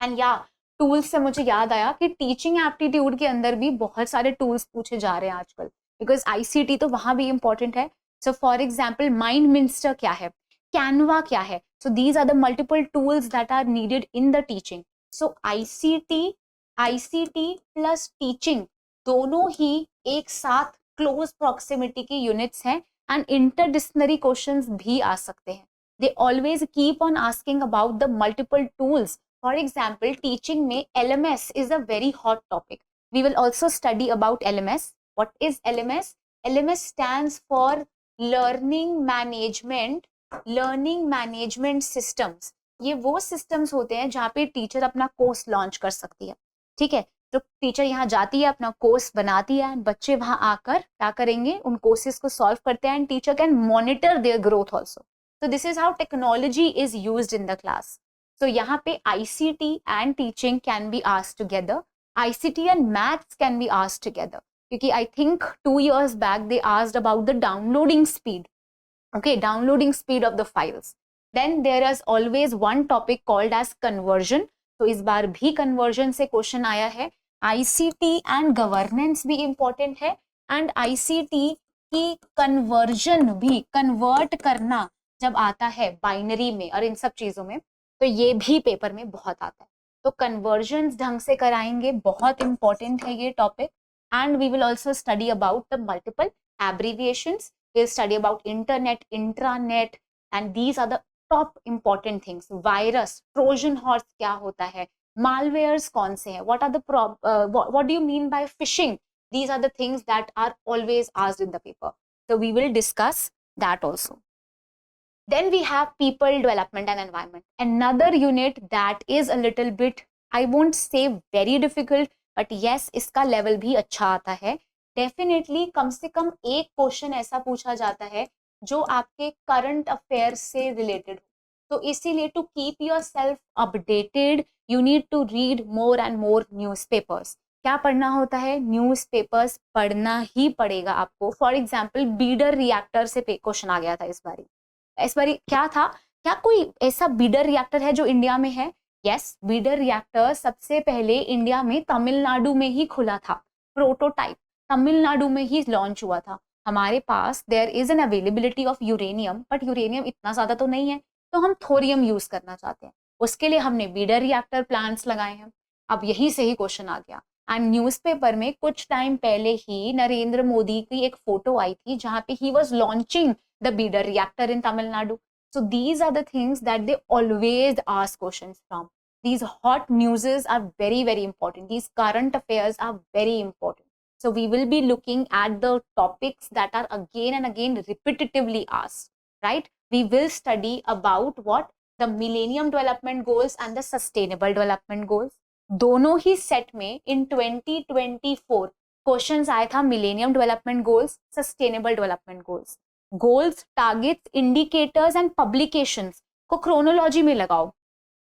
[SPEAKER 1] and yeah, tools से मुझे याद आया कि teaching aptitude के अंदर भी बहुत सारे टूल्स पूछे जा रहे हैं आजकल, बिकॉज ICT तो वहां भी इंपॉर्टेंट है। सो फॉर एग्जाम्पल माइंडमिंस्टर क्या है, कैनवा क्या है, so these are the multiple tools that are needed in the teaching. So ICT plus teaching दोनों ही एक साथ क्लोज प्रॉक्सिमिटी की यूनिट्स हैं, एंड इंटरडिसिप्लिनरी क्वेश्चंस भी आ सकते हैं। They always keep on asking about the multiple tools. For example, teaching में LMS is a very hot topic. We will also study about LMS. What is LMS? LMS stands for learning management systems. ये वो systems होते हैं जहाँ पे teacher अपना course launch कर सकती है, ठीक है? तो टीचर यहाँ जाती है, अपना कोर्स बनाती है, बच्चे वहां आकर क्या करेंगे? उन कोर्सेज को सॉल्व करते हैं, and teacher can monitor their growth also. So this is how technology is used in the class. So यहाँ पे ICT and teaching can be asked together. ICT and maths can be asked together. क्योंकि I think 2 years back they asked about the downloading speed. Okay, downloading speed of the files. Then there is always one topic called as conversion, तो इस बार भी conversion से question आया है। ICT and governance भी important है, and ICT की कन्वर्जन भी, कन्वर्ट करना जब आता है बाइनरी में और इन सब चीजों में, तो ये भी पेपर में बहुत आता है। तो कन्वर्जन ढंग से कराएंगे, बहुत इंपॉर्टेंट है ये topic. And we will also study about the multiple abbreviations, we'll study about internet, intranet, and these are the top important things. Virus, Trojan horse क्या होता है, malwares कौन से हैं, what are the what do you mean by phishing? These are the things that are always asked in the paper, so we will discuss that also. Then we have people development and environment, another unit that is a little bit, I won't say very difficult, but yes, इसका level भी अच्छा आता है। Definitely come से कम एक question ऐसा पूछा जाता है जो आपके करंट अफेयर से रिलेटेड हो, तो इसीलिए to keep yourself updated you need to read more and more newspapers. क्या पढ़ना होता है, न्यूज़पेपर्स पढ़ना ही पड़ेगा आपको। फॉर एग्जाम्पल बीडर रिएक्टर से क्वेश्चन आ गया था इस बारी क्या था, क्या कोई ऐसा बीडर रिएक्टर है जो इंडिया में है? यस, बीडर रिएक्टर सबसे पहले इंडिया में तमिलनाडु में ही खुला था, प्रोटोटाइप तमिलनाडु में ही लॉन्च हुआ था। हमारे पास there is an availability of uranium, but uranium इतना ज्यादा तो नहीं है, तो हम थोरियम यूज करना चाहते हैं, उसके लिए हमने बीडर रिएक्टर प्लांट्स लगाए हैं। अब यही से ही क्वेश्चन आ गया। एंड न्यूज़पेपर में कुछ टाइम पहले ही नरेंद्र मोदी की एक फोटो आई थी जहां पे he was launching the breeder reactor in Tamil Nadu. So these are the things that they always ask questions from. These hot newses are very, very important. These current affairs are very important. So we will be looking at the topics that are again and again repetitively asked, right? We will study about what? The Millennium Development Goals and the Sustainable Development Goals. दोनों ही set में in 2024 questions आया था Millennium Development Goals, Sustainable Development Goals. Goals, targets, indicators and publications को chronology में लगाओ,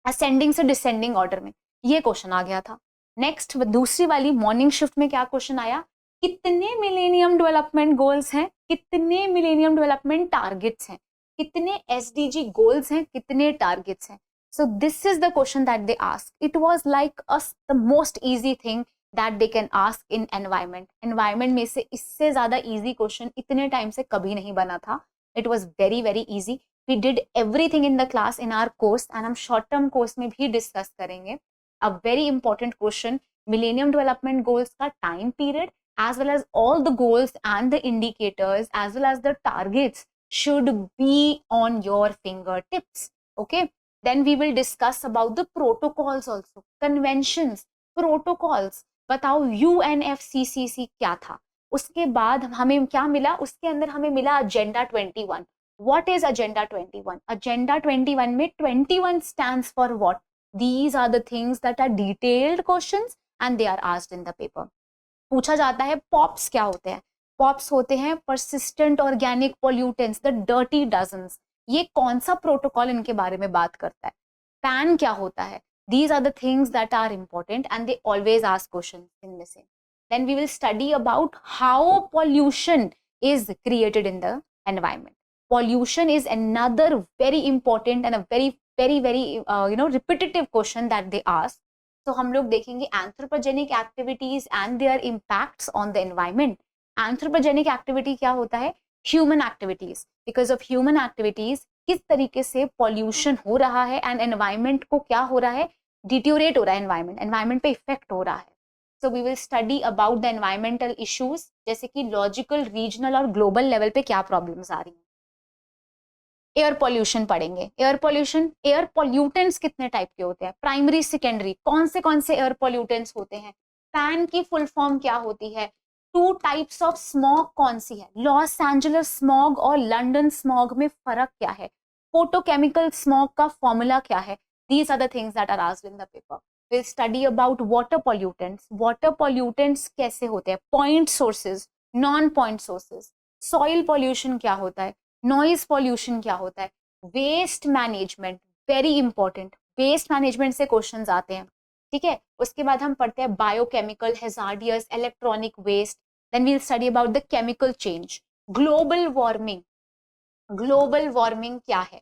[SPEAKER 1] ascending से descending order में, ये क्वेश्चन आ गया था। नेक्स्ट दूसरी वाली मॉर्निंग शिफ्ट में क्या क्वेश्चन आया, कितने मिलेनियम डेवलपमेंट गोल्स हैं, कितने मिलेनियम डेवलपमेंट टारगेट्स हैं, कितने एसडीजी गोल्स हैं, कितने टारगेट्स हैं। सो this is the question that they ask. It was like the most easy thing that they can ask in environment. Environment में से इससे ज्यादा इजी क्वेश्चन इतने टाइम से कभी नहीं बना था। It was very very easy. We did everything in the class in our course, and हम short term course में भी discuss करेंगे। A very important question, Millennium Development Goals का time period as well as all the goals and the indicators as well as the targets should be on your fingertips. Okay, then we will discuss about the protocols also, conventions, protocols। बताओ UNFCCC क्या था, उसके बाद हमें क्या मिला, उसके अंदर हमें मिला Agenda 21। What is Agenda 21? Agenda 21 में 21 stands for what? These are the things that are detailed questions and they are asked in the paper. पूछा जाता है POPs क्या होते हैं? POPs होते हैं persistent organic pollutants, the dirty dozens। ये कौन सा प्रोटोकॉल इनके बारे में बात करता है? PAN क्या होता है? These are the things that are important and they always ask questions in the same. Then we will study about how pollution is created in the environment. Pollution is another very important and a very repetitive question that they ask. So हम लोग देखेंगे anthropogenic activities and their impacts on the environment. Anthropogenic activity क्या होता है? Human activities. Because of human activities किस तरीके से pollution हो रहा है and environment को क्या हो रहा है? Deteriorate हो रहा है environment पे effect हो रहा है। So we will study about the environmental issues, जैसे कि logical, regional और global level पे क्या problems आ रही हैं। एयर पॉल्यूशन पढ़ेंगे। एयर पॉल्यूशन, एयर पॉल्यूटेंट्स कितने टाइप के होते हैं, प्राइमरी सेकेंडरी, कौन से एयर पॉल्यूटेंट्स होते हैं, पैन की फुल फॉर्म क्या होती है, टू टाइप्स ऑफ स्मॉग कौन सी है, लॉस एंजलिस स्मॉग और लंदन स्मॉग में फर्क क्या है, फोटोकेमिकल स्मॉग का फॉर्मूला क्या है। These are the things that are asked in the paper. Will study about water pollutants. Water pollutants कैसे होते हैं, point sources, non point sources. Soil pollution क्या होता है, नॉइज पॉल्यूशन क्या होता है, waste management, very important, waste management से क्वेश्चंस आते हैं। ठीक है, उसके बाद हम पढ़ते हैं biochemical, hazardous, electronic waste. Then we will study about the chemical change, global warming. Global warming क्या है,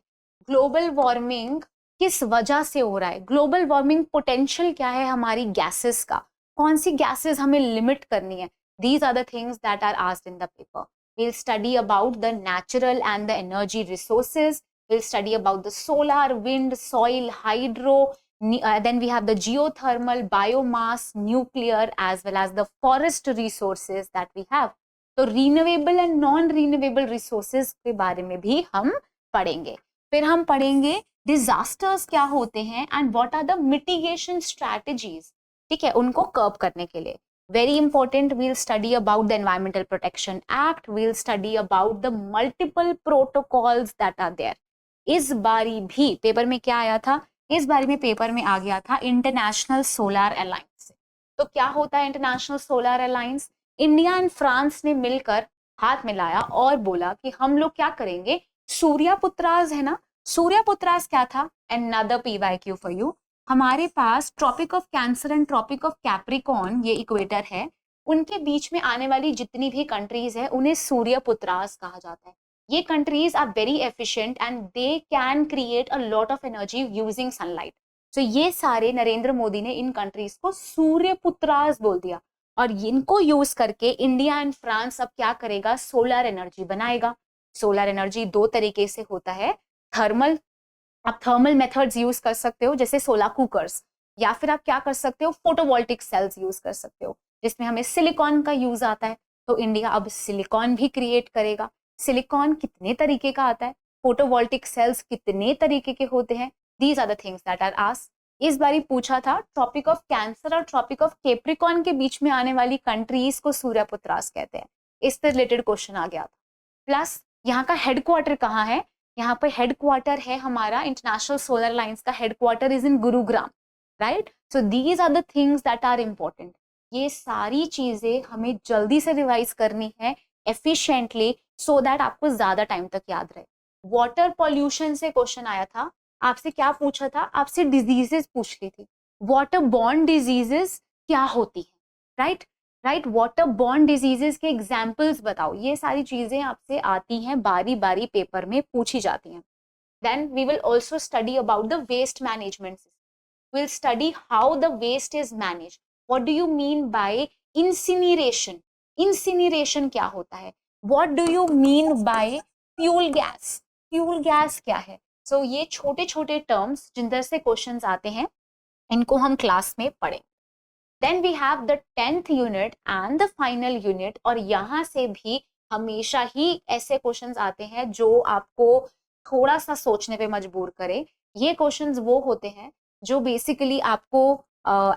[SPEAKER 1] ग्लोबल वार्मिंग किस वजह से हो रहा है, ग्लोबल वार्मिंग पोटेंशियल क्या है हमारी गैसेस का, कौन सी गैसेस हमें लिमिट करनी है. These are the things that are asked in the paper. We'll study about the natural and the energy resources. We'll study about the solar, wind, soil, hydro. Then we have the geothermal, biomass, nuclear, as well as the forest resources that we have. तो renewable and non renewable resources के बारे में भी हम पढ़ेंगे. फिर हम पढ़ेंगे डिजास्टर्स क्या होते हैं and what are the mitigation strategies, ठीक है, उनको कर्ब करने के लिए. Very important, we'll study about the Environmental Protection Act, we'll study about the multiple protocols that are there. इस बारी भी पेपर में क्या आया था, इस बारी में पेपर में आ गया था इंटरनेशनल सोलर अलायंस. तो क्या होता है international solar alliance, India and France ने मिलकर हाथ मिलाया और बोला कि हम लोग क्या करेंगे, सूर्यपुत्रास है ना, सूर्यपुत्रास क्या था, another PYQ for you. हमारे पास tropic of cancer and tropic of capricorn, ये इक्वेटर है, उनके बीच में आने वाली जितनी भी कंट्रीज है उन्हें सूर्यपुत्रास कहा जाता है. ये countries are very efficient and they can create a lot of energy using sunlight. तो ये सारे नरेंद्र मोदी ने इन कंट्रीज को सूर्यपुत्रास बोल दिया और इनको यूज करके इंडिया एंड फ्रांस अब क्या करेगा, सोलर एनर्जी बनाएगा. सोलर एनर्जी दो तरीके से होता है, थर्मल, आप थर्मल मेथड्स यूज कर सकते हो जैसे सोलर कुकर्स, या फिर आप क्या कर सकते हो, फोटोवोल्टिक सेल्स यूज कर सकते हो जिसमें हमें सिलिकॉन का यूज आता है. तो इंडिया अब सिलिकॉन भी क्रिएट करेगा. सिलिकॉन कितने तरीके का आता है, फोटोवोल्टिक सेल्स कितने तरीके के होते हैं, these are the things that are asked. इस बारी पूछा था ट्रॉपिक ऑफ कैंसर और ट्रॉपिक ऑफ कैप्रिकॉर्न के बीच में आने वाली कंट्रीज को सूर्यपुत्रास कहते हैं. इससे रिलेटेड क्वेश्चन आ गया था. प्लस यहाँ का हेडक्वार्टर कहाँ है, यहाँ पे हेडक्वार्टर है हमारा इंटरनेशनल सोलर अलायंस का headquarter is in Gurugram, right. So these are the things that are important. ये सारी चीजें हमें जल्दी से रिवाइज करनी है एफिशिएंटली सो दैट आपको ज्यादा टाइम तक याद रहे. वाटर पॉल्यूशन से क्वेश्चन आया था, आपसे क्या पूछा था, आपसे डिजीजेस पूछ ली थी. वाटर बॉर्न डिजीजेस क्या होती है, right right. Water borne diseases के एग्जाम्पल्स बताओ. ये सारी चीजें आपसे आती हैं, बारी बारी पेपर में पूछी जाती हैं. Then we will also study about the waste management system. Will study how the waste is manage. What do you mean by incineration, incineration क्या होता है, what do you mean by fuel gas, fuel gas क्या है. सो ये छोटे छोटे terms जिन से questions आते हैं, इनको हम क्लास में पढ़ें. Then we have the 10th unit and the final unit, और यहाँ से भी हमेशा ही ऐसे क्वेश्चंस आते हैं जो आपको थोड़ा सा सोचने पे मजबूर करे. ये क्वेश्चंस वो होते हैं जो बेसिकली आपको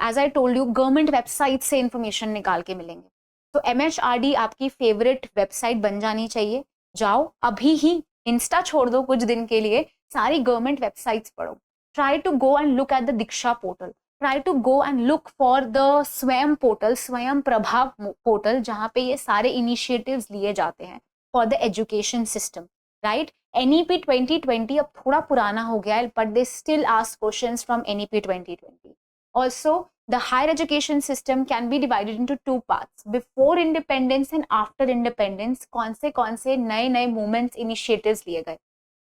[SPEAKER 1] as I told you government website से इंफॉर्मेशन निकाल के मिलेंगे. तो MHRD आपकी फेवरेट वेबसाइट बन जानी चाहिए. जाओ अभी ही इंस्टा छोड़ दो कुछ दिन के लिए, सारी गवर्नमेंट वेबसाइट्स पढ़ो. Try to go and look at the Diksha portal, try to go and look for the Swayam portal, Swayam Prabha portal, जहाँ पे ये सारे इनिशिएटिव्स लिए जाते हैं for the education system, right. NEP 2020 अब थोड़ा पुराना हो गया है, but they still ask questions from NEP 2020. Also the higher education system can be divided into two parts, before independence and after independence कौन से नए नए मूवमेंट्स इनिशिएटिव्स लिए गए.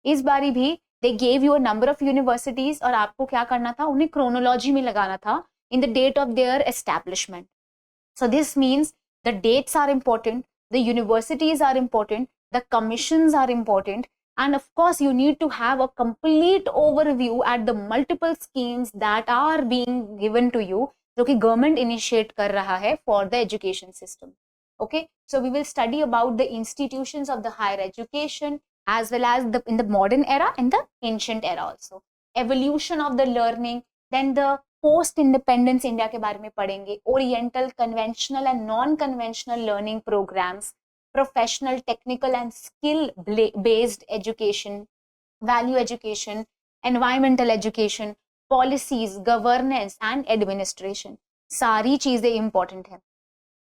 [SPEAKER 1] इस बारी भी they gave you a number of universities और आपको क्या करना था, उन्हें क्रोनोलॉजी में लगाना था in the date of their establishment. So this means the dates are important, the universities are important, the commissions are important, and of course you need to have a complete overview at the multiple schemes that are being given to you, जो कि government initiate कर रहा है for the education system. Okay, so we will study about the institutions of the higher education as well as in the modern era and the ancient era also. Evolution of the learning, then the post independence India के बारे में पढ़ेंगे. Oriental, conventional and non-conventional learning programs, professional, technical and skill based education, value education, environmental education, policies, governance and administration. सारी चीजें important है,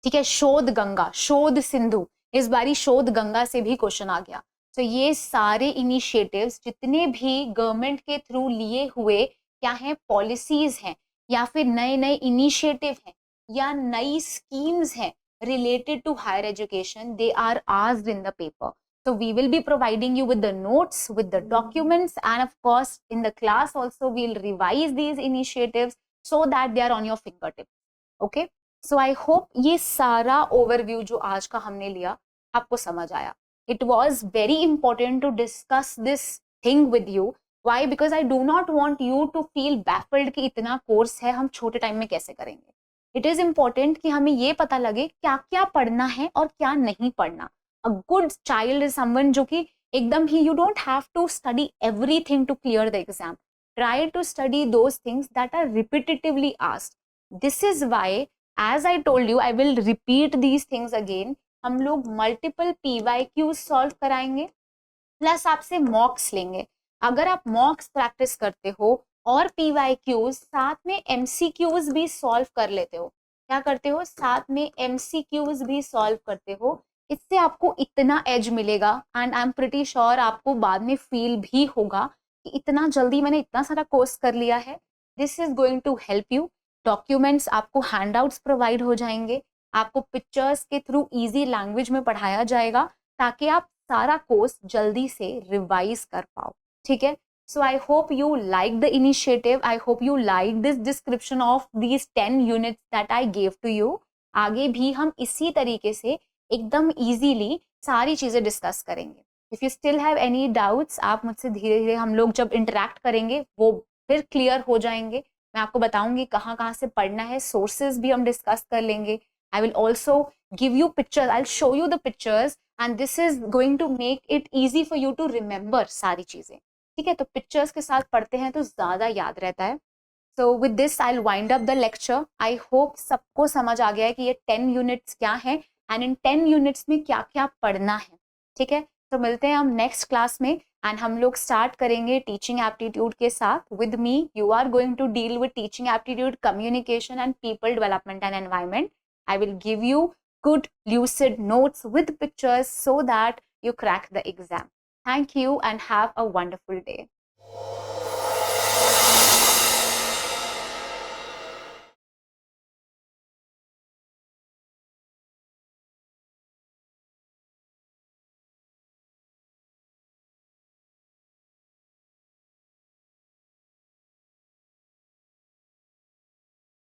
[SPEAKER 1] ठीक है. शोध गंगा, शोध सिंधु, इस बारी शोध गंगा से भी क्वेश्चन आ गया. तो ये सारे इनिशिएटिव्स जितने भी गवर्नमेंट के थ्रू लिए हुए क्या हैं, पॉलिसीज हैं या फिर नए नए इनिशिएटिव हैं या नई स्कीम्स हैं related to higher education, they are asked in the paper. So we will be providing you with the notes, with the documents, and of course in the class also we'll revise these initiatives so that they are on your fingertips. Okay, so I hope ये सारा overview जो आज का हमने लिया आपको समझ आया. It was very important to discuss this thing with you. Why? Because I do not want you to feel baffled कि इतना कोर्स है हम छोटे टाइम में कैसे करेंगे. It is important कि हमें ये पता लगे क्या क्या पढ़ना है और क्या नहीं पढ़ना. A good child is someone जो कि एकदम ही you don't have to study everything to clear the exam. Try to study those things that are repetitively asked. This is why, as I told you, I will repeat these things again. हम लोग multiple PYQs solve कराएंगे plus आपसे मॉक्स लेंगे. अगर आप मॉक्स practice करते हो और PYQs साथ में MCQs भी सॉल्व कर लेते हो, क्या करते हो, साथ में MCQs भी सॉल्व करते हो, इससे आपको इतना एज मिलेगा and I am pretty sure आपको बाद में फील भी होगा कि इतना जल्दी मैंने इतना सारा कोर्स कर लिया है. This is going to help you. Documents आपको हैंडआउट्स प्रोवाइड हो जाएंगे, आपको पिक्चर्स के थ्रू इजी लैंग्वेज में पढ़ाया जाएगा ताकि आप सारा कोर्स जल्दी से रिवाइज कर पाओ. ठीक है. So I hope you like the initiative. I hope you like this description of these 10 units that I gave to you. आगे भी हम इसी तरीके से एकदम easily सारी चीजें डिस्कस करेंगे. If you still have any doubts, आप मुझसे धीरे धीरे हम लोग जब इंटरेक्ट करेंगे वो फिर क्लियर हो जाएंगे. मैं आपको बताऊंगी कहाँ कहाँ से पढ़ना है, सोर्सेज भी हम डिस्कस कर लेंगे. I will also give you pictures. I'll show you the pictures and this is going to make it easy for you to remember सारी चीजें. ठीक है, तो पिक्चर्स के साथ पढ़ते हैं तो ज्यादा याद रहता है. So with this I will wind up the lecture. I hope सबको समझ आ गया है कि ये 10 यूनिट्स क्या है एंड इन 10 यूनिट्स में क्या क्या पढ़ना है. ठीक है, तो मिलते हैं हम नेक्स्ट क्लास में एंड हम लोग स्टार्ट करेंगे टीचिंग एप्टीट्यूड के साथ. With me you are going to deal with teaching aptitude, communication and people development and environment. I will give you good lucid notes with pictures so that you crack the exam. Thank you and have a wonderful day.